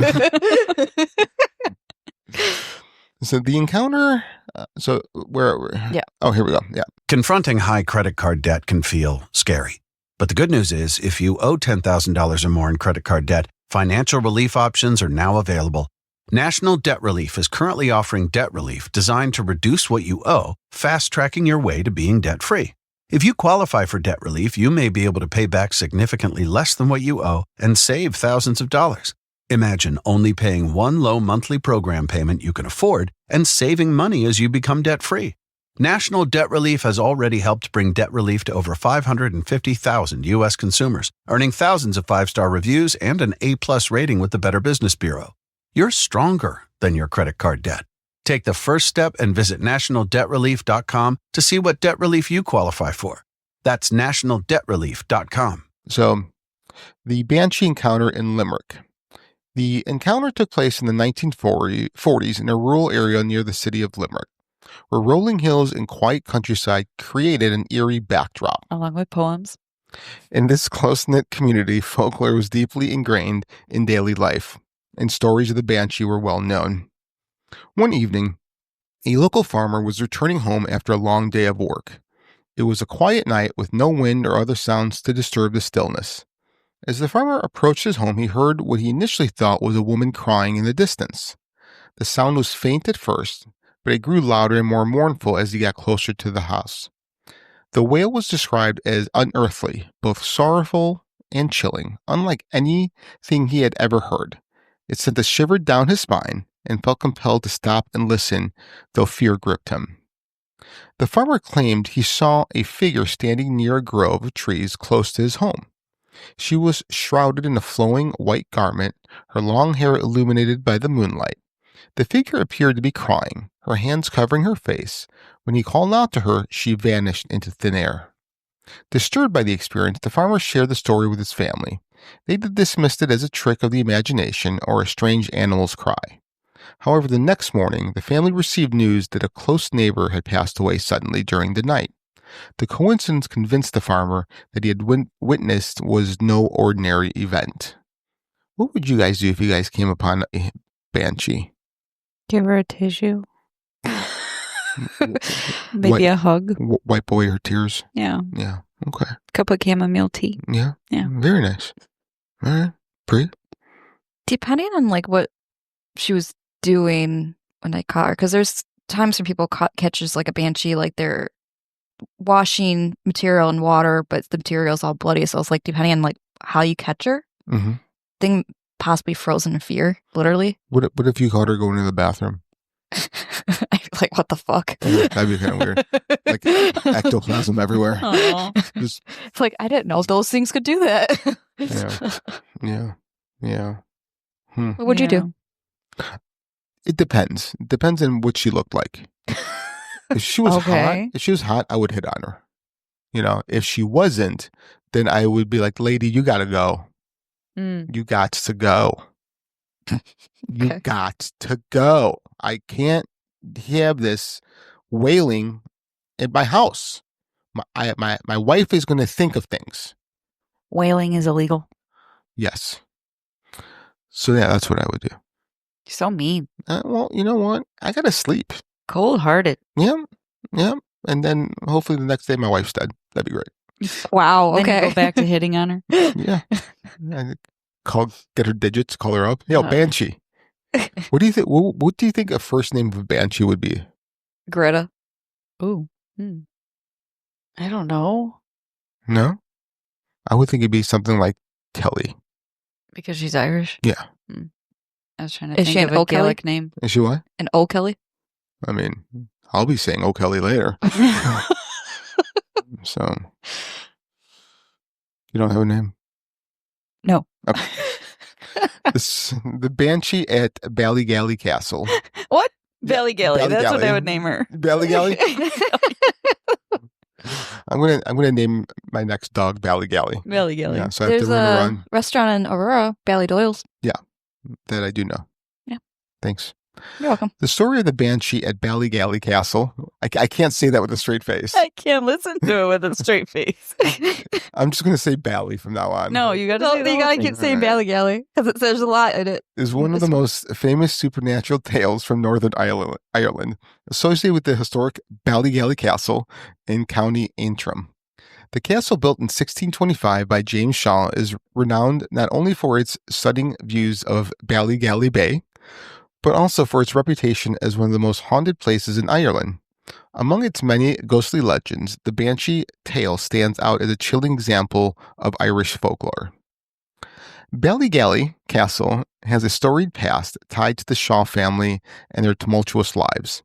So the encounter, Yeah. Oh, here we go. Yeah. Confronting high credit card debt can feel scary. But the good news is if you owe $10,000 or more in credit card debt, Financial relief options are now available. National Debt Relief is currently offering debt relief designed to reduce what you owe, fast-tracking your way to being debt-free. If you qualify for debt relief, you may be able to pay back significantly less than what you owe and save thousands of dollars. Imagine only paying one low monthly program payment you can afford and saving money as you become debt-free. National Debt Relief has already helped bring debt relief to over 550,000 U.S. consumers, earning thousands of five-star reviews and an A-plus rating with the Better Business Bureau. You're stronger than your credit card debt. Take the first step and visit nationaldebtrelief.com to see what debt relief you qualify for. That's nationaldebtrelief.com. So, the Banshee encounter in Limerick. The encounter took place in the 1940s in a rural area near the city of Limerick, where rolling hills and quiet countryside created an eerie backdrop. Along with poems. In this close-knit community, folklore was deeply ingrained in daily life, and stories of the Banshee were well known. One evening, a local farmer was returning home after a long day of work. It was a quiet night with no wind or other sounds to disturb the stillness. As the farmer approached his home, he heard what he initially thought was a woman crying in the distance. The sound was faint at first, but it grew louder and more mournful as he got closer to the house. The wail was described as unearthly, both sorrowful and chilling, unlike anything he had ever heard. It sent a shiver down his spine and felt compelled to stop and listen, though fear gripped him. The farmer claimed he saw a figure standing near a grove of trees close to his home. She was shrouded in a flowing white garment, her long hair illuminated by the moonlight. The figure appeared to be crying, her hands covering her face. When he called out to her, she vanished into thin air. Disturbed by the experience, the farmer shared the story with his family. They dismissed it as a trick of the imagination or a strange animal's cry. However, the next morning, the family received news that a close neighbor had passed away suddenly during the night. The coincidence convinced the farmer that he had witnessed was no ordinary event. What would you guys do if you guys came upon a Banshee? Give her a tissue. Maybe a hug. Wipe away her tears. Yeah. Yeah. Okay. Cup of chamomile tea. Yeah. Yeah. Very nice. All right. Pretty. Depending on like what she was doing when I caught her, because there's times when people catches like a Banshee, like they're washing material in water, but the material's all bloody. So it's like depending on like how you catch her, thing possibly frozen in fear, literally. What if you caught her going to the bathroom? I'd be like, what the fuck? Yeah, that'd be kind of weird. Like ectoplasm everywhere. It's like, I didn't know those things could do that. Yeah. What would you do? It depends. It depends on what she looked like. If she was hot, I would hit on her. You know, if she wasn't, then I would be like, lady, you gotta go. You got to go. You got to go. I can't have this wailing in my house. My wife is going to think of things. Wailing is illegal. Yes. So yeah, that's what I would do. You're so mean. Well, you know what? I gotta sleep. Cold-hearted. Yeah. And then hopefully the next day my wife's dead. That'd be great. Wow. Okay. Then you go back to hitting on her. Yeah. Get her digits. Call her up. Yo, Banshee. What do you think? What do you think a first name of a Banshee would be? Greta. Ooh. I don't know. No, I would think it'd be something like Kelly. Because she's Irish. Yeah. I was trying to think of a Gaelic name. Is she what? An O'Kelly. I mean, I'll be saying O'Kelly later. So, you don't have a name? No. Okay. The Banshee at Ballygally Castle. What? Ballygally. That's what they would name her. Ballygally? I'm gonna name my next dog Ballygally. Ballygally. Yeah, so I have to run. Restaurant in Aurora, Ballydoyle's. Yeah, that I do know. Yeah. Thanks. You're welcome. The story of the Banshee at Ballygally Castle. I can't say that with a straight face. I can't listen to it with a straight face. I'm just going to say Bally from now on. No, you got to you gotta keep saying Ballygally because it says a lot in it. Is one of the most famous supernatural tales from Northern Ireland, associated with the historic Ballygally Castle in County Antrim. The castle, built in 1625 by James Shaw, is renowned not only for its stunning views of Ballygally Bay, but also for its reputation as one of the most haunted places in Ireland. Among its many ghostly legends, the Banshee tale stands out as a chilling example of Irish folklore. Ballygally Castle has a storied past tied to the Shaw family and their tumultuous lives.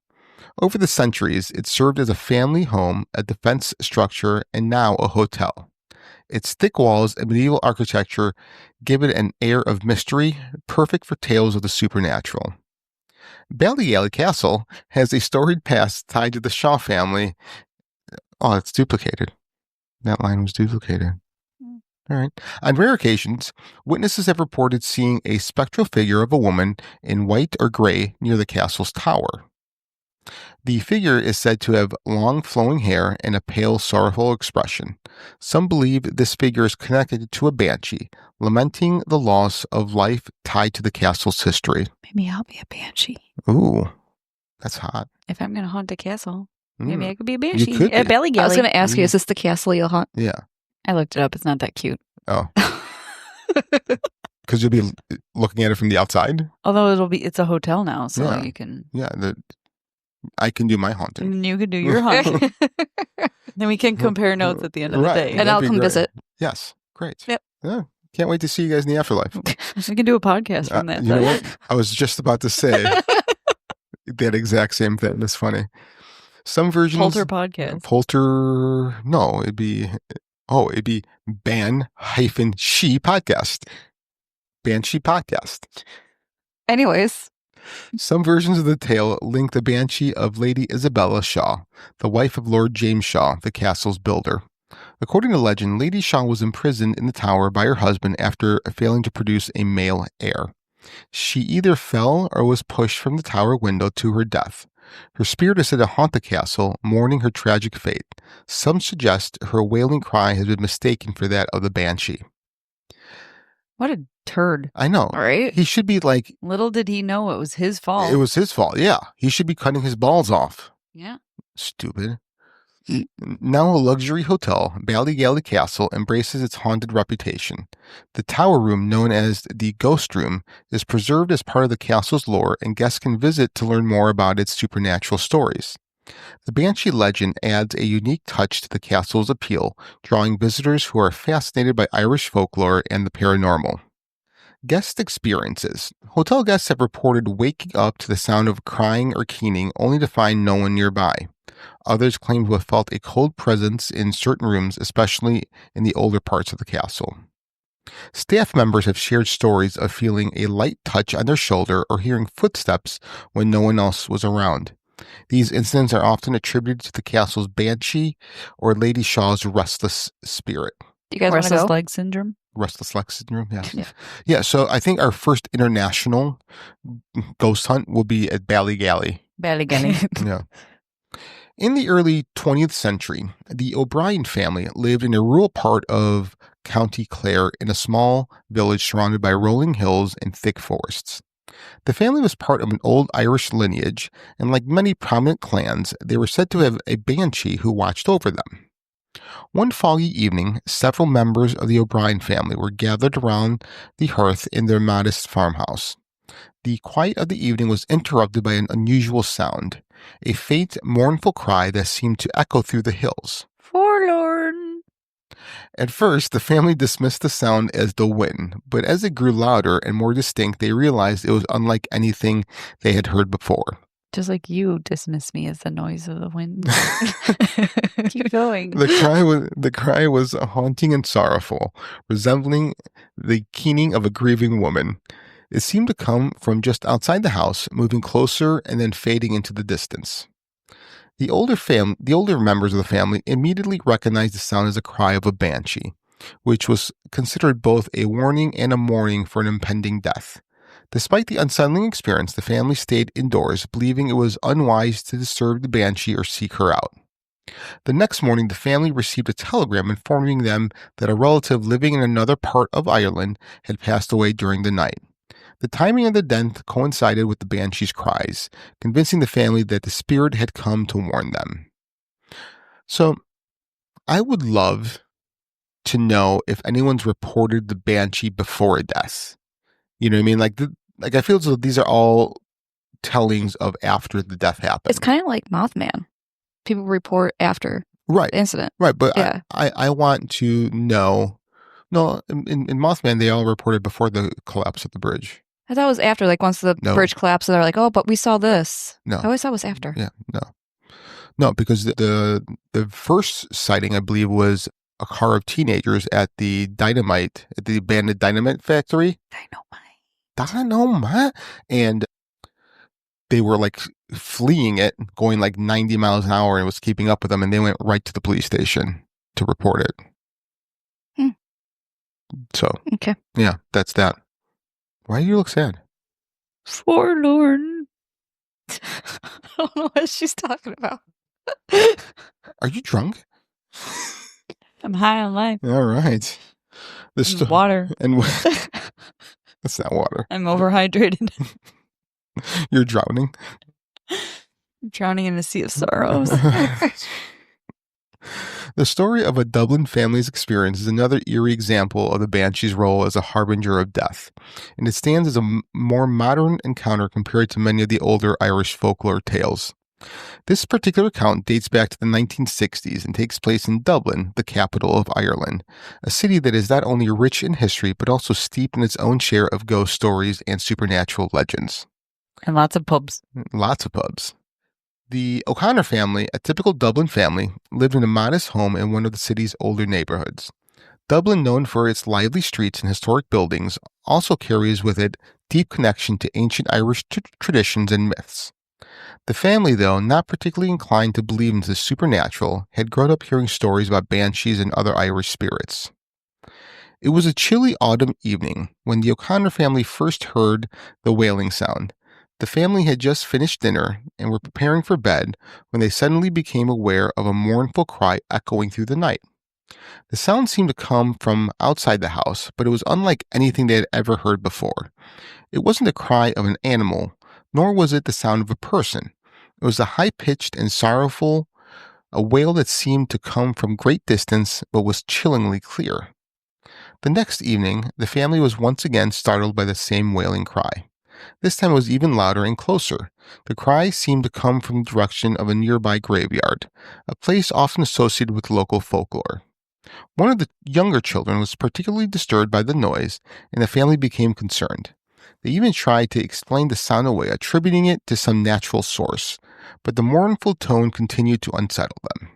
Over the centuries, it served as a family home, a defense structure, and now a hotel. Its thick walls and medieval architecture give it an air of mystery, perfect for tales of the supernatural. Ballygally Castle has a storied past tied to the Shaw family. Oh, it's duplicated. That line was duplicated. All right. On rare occasions, witnesses have reported seeing a spectral figure of a woman in white or gray near the castle's tower. The figure is said to have long flowing hair and a pale, sorrowful expression. Some believe this figure is connected to a banshee, lamenting the loss of life tied to the castle's history. Maybe I'll be a banshee. Ooh, that's hot. If I'm going to haunt a castle, maybe I could be a banshee. You could be. At Ballygally. I was going to ask you, is this the castle you'll haunt? Yeah. I looked it up. It's not that cute. Oh. Because you'll be looking at it from the outside? Although it's a hotel now, so you can... Yeah, I can do my haunting. You can do your haunting. Then we can compare notes at the end of the day. And I'll come visit. Yes, great. Yep. Yeah, can't wait to see you guys in the afterlife. We can do a podcast from that. You know what? I was just about to say that exact same thing. That's funny. Some versions... Polter podcast. Polter... No, it'd be Ban-She podcast. Banshee podcast. Anyways. Some versions of the tale link the Banshee of Lady Isabella Shaw, the wife of Lord James Shaw, the castle's builder. According to legend, Lady Shaw was imprisoned in the tower by her husband after failing to produce a male heir. She either fell or was pushed from the tower window to her death. Her spirit is said to haunt the castle, mourning her tragic fate. Some suggest her wailing cry has been mistaken for that of the Banshee. What a turd. I know. Right? He should be like... Little did he know it was his fault. It was his fault, yeah. He should be cutting his balls off. Yeah. Stupid. Now a luxury hotel, Ballygally Castle embraces its haunted reputation. The tower room, known as the Ghost Room, is preserved as part of the castle's lore, and guests can visit to learn more about its supernatural stories. The Banshee legend adds a unique touch to the castle's appeal, drawing visitors who are fascinated by Irish folklore and the paranormal. Guest experiences. Hotel guests have reported waking up to the sound of crying or keening only to find no one nearby. Others claim to have felt a cold presence in certain rooms, especially in the older parts of the castle. Staff members have shared stories of feeling a light touch on their shoulder or hearing footsteps when no one else was around. These incidents are often attributed to the castle's Banshee or Lady Shaw's restless spirit. Do you guys want to Restless go? leg syndrome? Restless leg syndrome, yeah. Yeah, so I think our first international ghost hunt will be at Ballygally. Ballygally. Yeah. In the early 20th century, the O'Brien family lived in a rural part of County Clare in a small village surrounded by rolling hills and thick forests. The family was part of an old Irish lineage, and like many prominent clans, they were said to have a banshee who watched over them. One foggy evening, several members of the O'Brien family were gathered around the hearth in their modest farmhouse. The quiet of the evening was interrupted by an unusual sound, a faint, mournful cry that seemed to echo through the hills. Forlorn. At first, the family dismissed the sound as the wind, but as it grew louder and more distinct, they realized it was unlike anything they had heard before. Just like you dismiss me as the noise of the wind. Keep going. The cry was haunting and sorrowful, resembling the keening of a grieving woman. It seemed to come from just outside the house, moving closer and then fading into the distance. The older members of the family immediately recognized the sound as a cry of a banshee, which was considered both a warning and a mourning for an impending death. Despite the unsettling experience, the family stayed indoors, believing it was unwise to disturb the banshee or seek her out. The next morning, the family received a telegram informing them that a relative living in another part of Ireland had passed away during the night. The timing of the death coincided with the banshee's cries, convincing the family that the spirit had come to warn them. So, I would love to know if anyone's reported the Banshee before a death. You know what I mean? Like I feel as though these are all tellings of after the death happened. It's kind of like Mothman. People report after the incident. Right, but yeah. I want to know. No, in Mothman, they all reported before the collapse of the bridge. I thought it was after, like once the bridge collapsed, they're like, oh, but we saw this. No. I always thought it was after. Yeah, no, because the first sighting, I believe, was a car of teenagers at the abandoned dynamite factory. Dynamite. And they were like fleeing it, going like 90 miles an hour, and it was keeping up with them. And they went right to the police station to report it. So, okay. Yeah, that's that. Why do you look sad? Forlorn. I don't know what she's talking about. Are you drunk? I'm high on life. All right. Water. And that's not water. I'm overhydrated. You're drowning. I'm drowning in a sea of sorrows. The story of a Dublin family's experience is another eerie example of the Banshee's role as a harbinger of death, and it stands as a more modern encounter compared to many of the older Irish folklore tales. This particular account dates back to the 1960s and takes place in Dublin, the capital of Ireland, a city that is not only rich in history but also steeped in its own share of ghost stories and supernatural legends. And lots of pubs. Lots of pubs. The O'Connor family, a typical Dublin family, lived in a modest home in one of the city's older neighborhoods. Dublin, known for its lively streets and historic buildings, also carries with it deep connection to ancient Irish traditions and myths. The family, though not particularly inclined to believe in the supernatural, had grown up hearing stories about banshees and other Irish spirits. It was a chilly autumn evening when the O'Connor family first heard the wailing sound. The family had just finished dinner and were preparing for bed when they suddenly became aware of a mournful cry echoing through the night. The sound seemed to come from outside the house, but it was unlike anything they had ever heard before. It wasn't the cry of an animal, nor was it the sound of a person. It was a high-pitched and sorrowful, a wail that seemed to come from great distance, but was chillingly clear. The next evening, the family was once again startled by the same wailing cry. This time it was even louder and closer. The cry seemed to come from the direction of a nearby graveyard, a place often associated with local folklore. One of the younger children was particularly disturbed by the noise, and the family became concerned. They even tried to explain the sound away, attributing it to some natural source, but the mournful tone continued to unsettle them.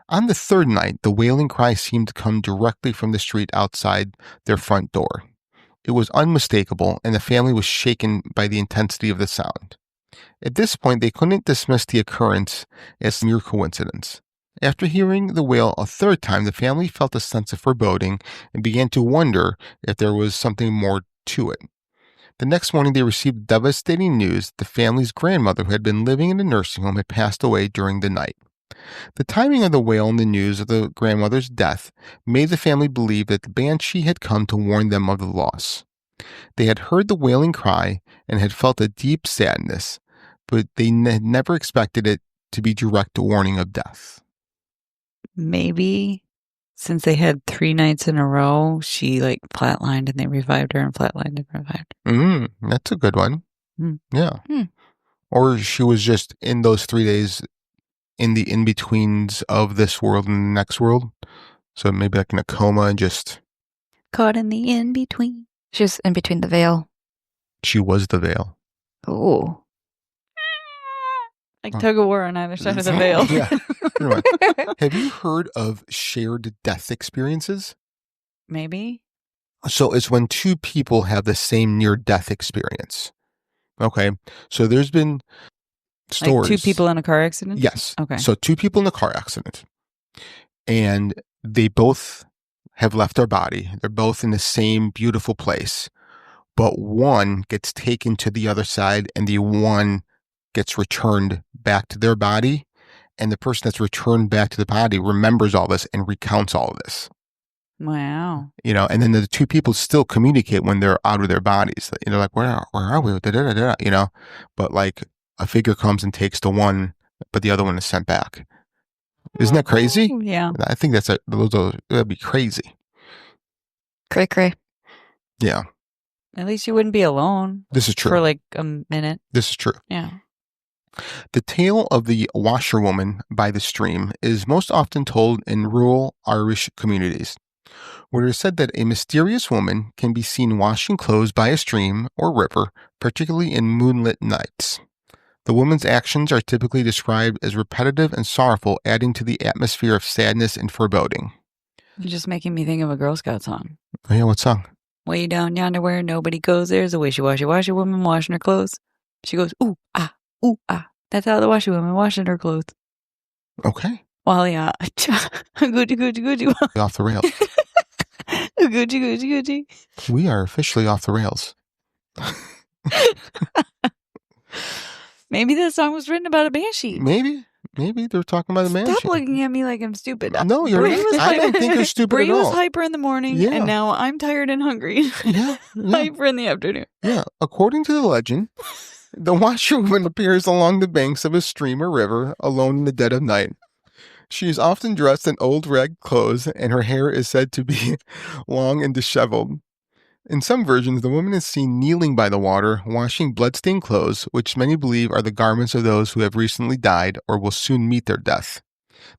On the third night, the wailing cry seemed to come directly from the street outside their front door. It was unmistakable, and the family was shaken by the intensity of the sound. At this point, they couldn't dismiss the occurrence as mere coincidence. After hearing the wail a third time, the family felt a sense of foreboding and began to wonder if there was something more to it. The next morning, they received devastating news that the family's grandmother, who had been living in a nursing home, had passed away during the night. The timing of the wail and the news of the grandmother's death made the family believe that the Banshee had come to warn them of the loss. They had heard the wailing cry and had felt a deep sadness, but they had never expected it to be direct warning of death. Maybe since they had 3 nights in a row, she like flatlined and they revived her and flatlined and revived her. That's a good one. Yeah. Mm. Or she was just in those 3 days in the in-betweens of this world and the next world. So maybe like in a coma and just... Caught in the in-between. She's in between the veil. She was the veil. Oh. Like tug of war on either side of the veil. Yeah. Have you heard of shared death experiences? Maybe. So it's when 2 people have the same near-death experience. Okay. So there's been stories. Like 2 people in a car accident? Yes. Okay. So 2 people in a car accident. And they both have left their body. They're both in the same beautiful place. But one gets taken to the other side and the one gets returned back to their body. And the person that's returned back to the body remembers all this and recounts all of this. Wow. And then the 2 people still communicate when they're out of their bodies. Like, where are we? But like a figure comes and takes the one, but the other one is sent back. Isn't that crazy? Yeah. I think that'd be crazy. Cray cray. Yeah. At least you wouldn't be alone. This is true. For like a minute. This is true. Yeah. The tale of the washerwoman by the stream is most often told in rural Irish communities, where it is said that a mysterious woman can be seen washing clothes by a stream or river, particularly in moonlit nights. The woman's actions are typically described as repetitive and sorrowful, adding to the atmosphere of sadness and foreboding. You're just making me think of a Girl Scout song. Oh, yeah, what song? Way down yonder where nobody goes, there's a wishy-washy washerwoman washing her clothes. She goes, ooh, ah, ooh, ah. That's how the washerwoman washing her clothes. Okay. Well, yeah. Gucci, Gucci, Gucci. Off the rails. Gucci, Gucci, Gucci. We are officially off the rails. Maybe this song was written about a banshee. Maybe they're talking about a banshee. Stop looking at me like I'm stupid. No, you're not. I don't think you're stupid Bree at all. was hyper in the morning, and now I'm tired and hungry. Yeah. Hyper in the afternoon. Yeah. According to the legend, the washerwoman appears along the banks of a stream or river, alone in the dead of night. She is often dressed in old rag clothes, and her hair is said to be long and disheveled. In some versions, the woman is seen kneeling by the water, washing bloodstained clothes, which many believe are the garments of those who have recently died or will soon meet their death.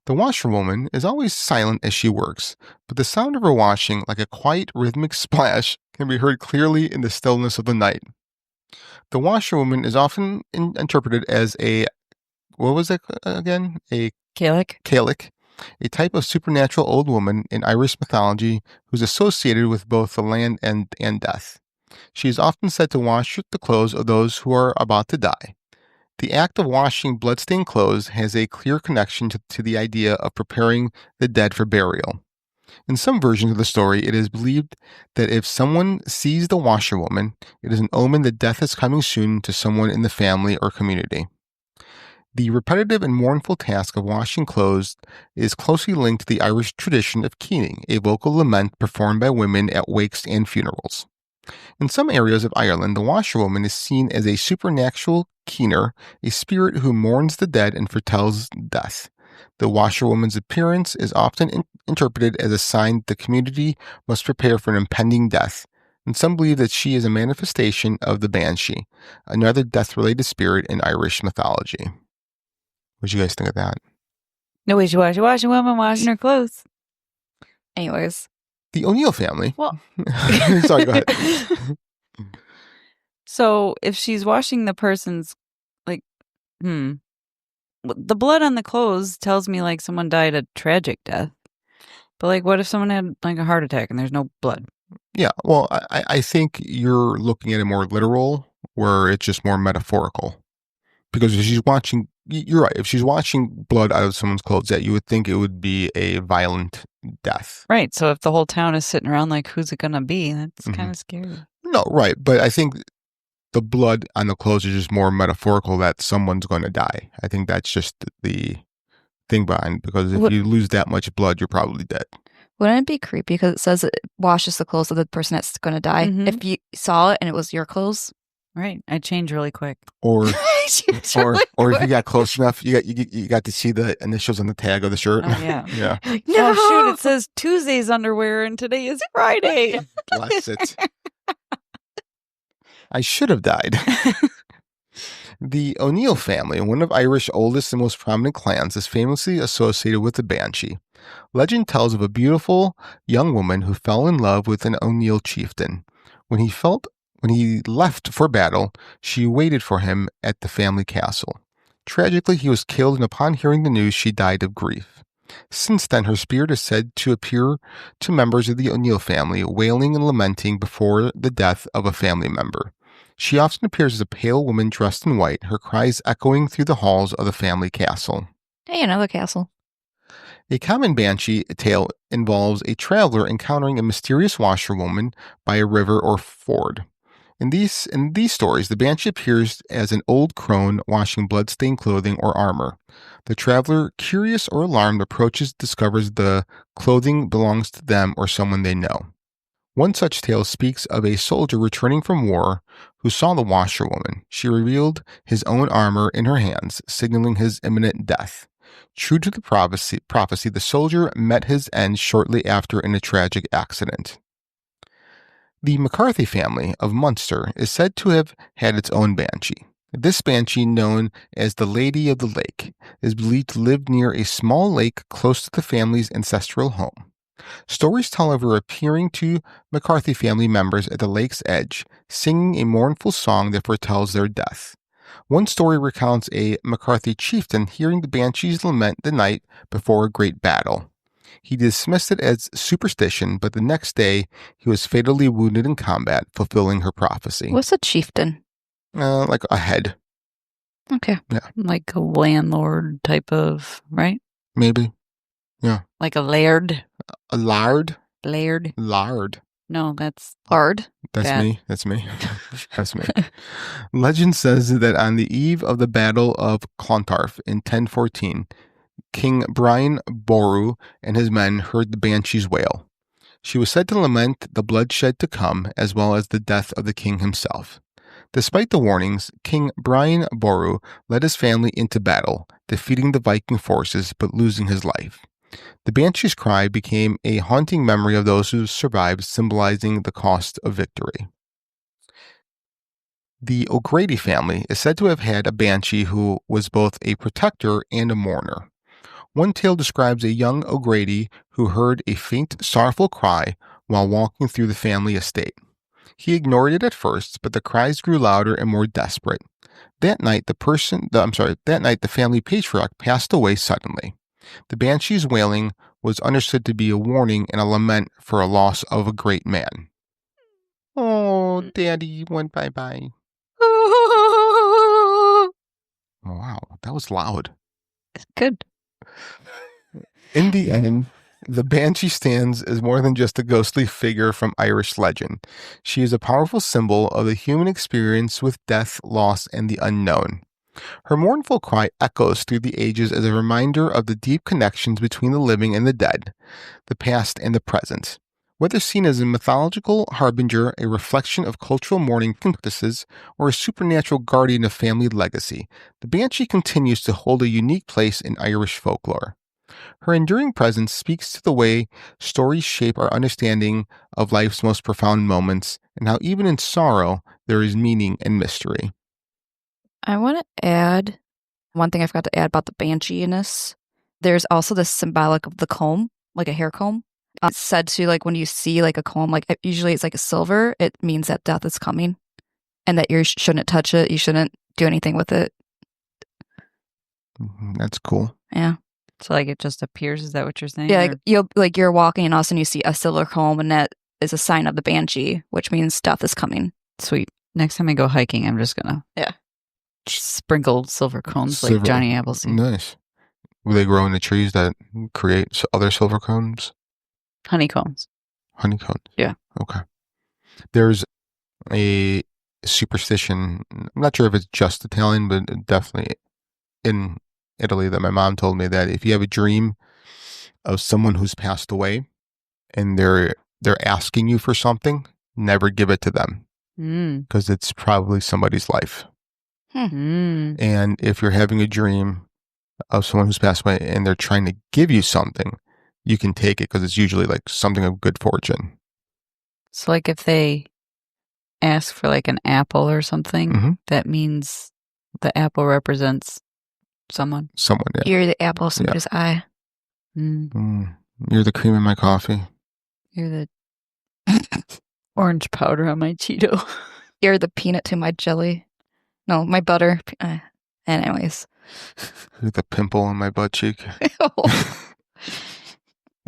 The washerwoman is always silent as she works, but the sound of her washing, like a quiet rhythmic splash, can be heard clearly in the stillness of the night. The washerwoman is often interpreted as a, what was it again? A Cailleach, a type of supernatural old woman in Irish mythology who's associated with both the land and death. She is often said to wash the clothes of those who are about to die. The act of washing bloodstained clothes has a clear connection to the idea of preparing the dead for burial. In some versions of the story, it is believed that if someone sees the washerwoman, it is an omen that death is coming soon to someone in the family or community. The repetitive and mournful task of washing clothes is closely linked to the Irish tradition of keening, a vocal lament performed by women at wakes and funerals. In some areas of Ireland, the washerwoman is seen as a supernatural keener, a spirit who mourns the dead and foretells death. The washerwoman's appearance is often interpreted as a sign that the community must prepare for an impending death, and some believe that she is a manifestation of the Banshee, another death-related spirit in Irish mythology. What do you guys think of that? No wishy-washy washerwoman washing her clothes. Anyways. The O'Neill family. Well. Sorry, go ahead. So if she's washing the person's, like, the blood on the clothes tells me, like, someone died a tragic death. But, like, what if someone had, like, a heart attack and there's no blood? Yeah, well, I think you're looking at it more literal, where it's just more metaphorical. Because if she's watching, you're right, if she's watching blood out of someone's clothes, you would think it would be a violent death. Right, so if the whole town is sitting around like, who's it going to be? That's kind of scary. No, right, but I think the blood on the clothes is just more metaphorical that someone's going to die. I think that's just the thing behind, because if you lose that much blood, you're probably dead. Wouldn't it be creepy because it says it washes the clothes of the person that's going to die? Mm-hmm. If you saw it and it was your clothes. Right, I change really quick. Or if you got close enough, you got to see the initials on the tag of the shirt. Oh, yeah. Yeah. No! Oh, shoot, it says Tuesday's underwear and today is Friday. Bless it. I should have died. The O'Neill family, one of Irish's oldest and most prominent clans, is famously associated with the Banshee. Legend tells of a beautiful young woman who fell in love with an O'Neill chieftain. When he left for battle, she waited for him at the family castle. Tragically, he was killed, and upon hearing the news, she died of grief. Since then, her spirit is said to appear to members of the O'Neill family, wailing and lamenting before the death of a family member. She often appears as a pale woman dressed in white, her cries echoing through the halls of the family castle. Hey, another castle. A common Banshee tale involves a traveler encountering a mysterious washerwoman by a river or ford. In these stories, the Banshee appears as an old crone washing blood-stained clothing or armor. The traveler, curious or alarmed, discovers the clothing belongs to them or someone they know. One such tale speaks of a soldier returning from war who saw the washerwoman. She revealed his own armor in her hands, signaling his imminent death. True to the prophecy, the soldier met his end shortly after in a tragic accident. The McCarthy family of Munster is said to have had its own banshee. This banshee, known as the Lady of the Lake, is believed to live near a small lake close to the family's ancestral home. Stories tell of her appearing to McCarthy family members at the lake's edge, singing a mournful song that foretells their death. One story recounts a McCarthy chieftain hearing the banshees lament the night before a great battle. He dismissed it as superstition, but the next day he was fatally wounded in combat, fulfilling her prophecy. What's a chieftain? Like a head. Okay. Yeah. Like a landlord type of, right? Maybe. Yeah. Like a laird. A lard? Laird. Lard. No, that's lard. That's me. That's me. That's me. Legend says that on the eve of the Battle of Clontarf in 1014, King Brian Boru and his men heard the banshees wail. She was said to lament the bloodshed to come, as well as the death of the king himself. Despite the warnings, King Brian Boru led his family into battle, defeating the Viking forces but losing his life. The banshee's cry became a haunting memory of those who survived, symbolizing the cost of victory. The O'Grady family is said to have had a banshee who was both a protector and a mourner. One tale describes a young O'Grady who heard a faint, sorrowful cry while walking through the family estate. He ignored it at first, but the cries grew louder and more desperate. That night, the family patriarch passed away suddenly. The banshee's wailing was understood to be a warning and a lament for a loss of a great man. Oh, Daddy went bye-bye. Oh, wow, that was loud. Good. In the end, the banshee stands as more than just a ghostly figure from Irish legend. She is a powerful symbol of the human experience with death, loss, and the unknown. Her mournful cry echoes through the ages as a reminder of the deep connections between the living and the dead, the past and the present. Whether seen as a mythological harbinger, a reflection of cultural mourning practices, or a supernatural guardian of family legacy, the banshee continues to hold a unique place in Irish folklore. Her enduring presence speaks to the way stories shape our understanding of life's most profound moments, and how even in sorrow there is meaning and mystery. I want to add one thing I forgot to add about the banshee-ness. There's also this symbolic of the comb, like a hair comb. It's said to, like, when you see like a comb, like usually it's like a silver, it means that death is coming and that you shouldn't touch it. You shouldn't do anything with it. That's cool. Yeah. So like it just appears, is that what you're saying? Yeah, you're walking and all of a sudden you see a silver comb and that is a sign of the banshee, which means death is coming. Sweet. Next time I go hiking, I'm just gonna sprinkle silver cones like Johnny Appleseed. Nice. Will they grow in the trees that create other silver cones? Honeycombs. Honeycombs. Yeah. Okay. There's a superstition. I'm not sure if it's just Italian, but definitely in Italy, that my mom told me that if you have a dream of someone who's passed away and they're asking you for something, never give it to them because it's probably somebody's life. And if you're having a dream of someone who's passed away and they're trying to give you something, you can take it because it's usually like something of good fortune. So like if they ask for like an apple or something, that means the apple represents someone. Someone, yeah. You're the apple of somebody's eye. You're the cream in my coffee. You're the orange powder on my Cheeto. You're the peanut to my jelly. No, my butter. Anyways. You're the pimple on my butt cheek.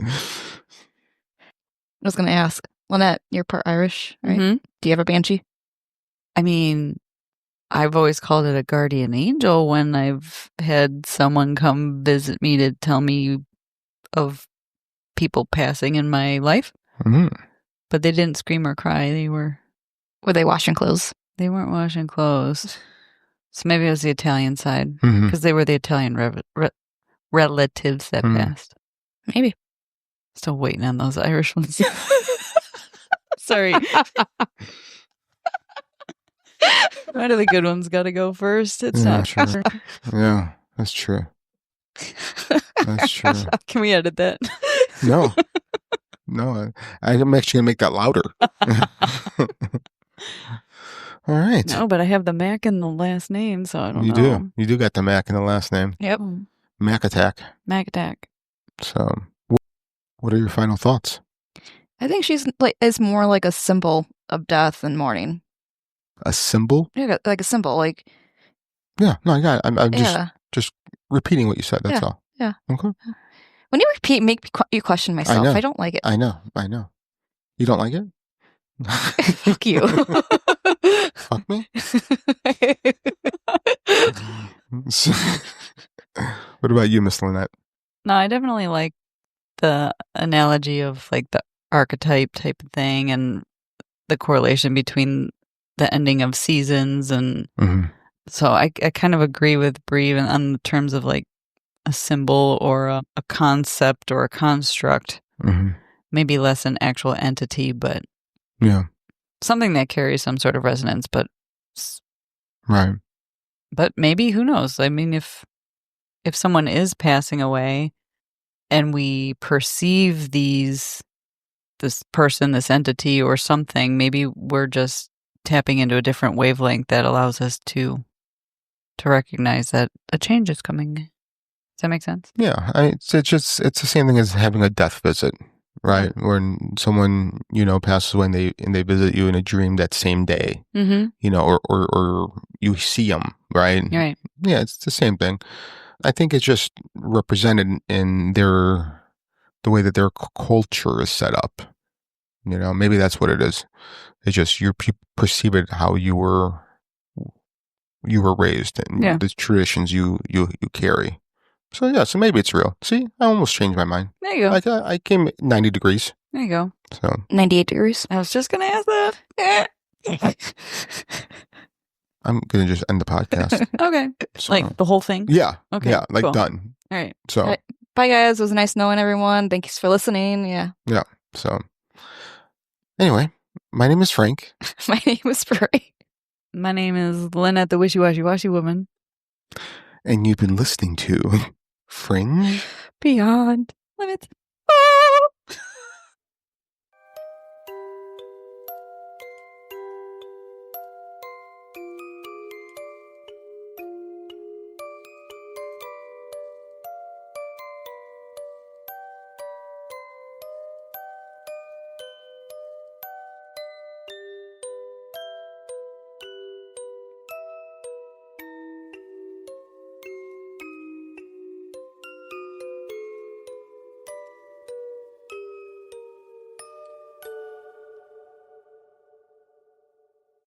I was going to ask, Lynette, you're part Irish, right? Mm-hmm. Do you have a banshee? I mean, I've always called it a guardian angel when I've had someone come visit me to tell me of people passing in my life. But they didn't scream or cry. Were they washing clothes? They weren't washing clothes. So maybe it was the Italian side because they were the Italian relatives that passed. Maybe. Still waiting on those Irish ones. Sorry. Why do the good ones got to go first? It's not true. Yeah, that's true. That's true. Can we edit that? No. I'm actually gonna make that louder. All right. No, but I have the Mac in the last name, so I don't You know. You do got the Mac in the last name. Yep. Mac Attack. Mac Attack. So, what are your final thoughts? I think she's is more like a symbol of death and mourning. A symbol? Yeah, like a symbol, like. Yeah, no, I got it. I'm just repeating what you said. That's all. Yeah. Okay. When you repeat, make you question myself. I don't like it. I know. You don't like it? Fuck you. Fuck me? What about you, Miss Lynette? No, I definitely like the analogy of like the archetype type of thing and the correlation between the ending of seasons. And so I kind of agree with Bree on the terms of like a symbol or a concept or a construct. Maybe less an actual entity, but something that carries some sort of resonance. But But maybe, who knows? I mean, if someone is passing away and we perceive this person, this entity or something, maybe we're just tapping into a different wavelength that allows us to recognize that a change is coming. Does that make sense? Yeah. It's the same thing as having a death visit, right? When someone, passes away and they visit you in a dream that same day, or you see them, right? Right. Yeah, it's the same thing. I think it's just represented in the way that their culture is set up. Maybe that's what it is. It's just you perceive it how you were raised and the traditions you carry. So so maybe it's real. See, I almost changed my mind. There you go. I came 90 degrees. There you go. So 98 degrees. I was just gonna ask that. I'm gonna just end the podcast. Okay. So, like the whole thing? Yeah. Okay. Yeah, like cool. done. All right. So bye guys. It was nice knowing everyone. Thanks for listening. Yeah. Yeah. So anyway, my name is Frank. My name is Bree. My name is Lynette, the wishy-washy woman. And you've been listening to Fringe Beyond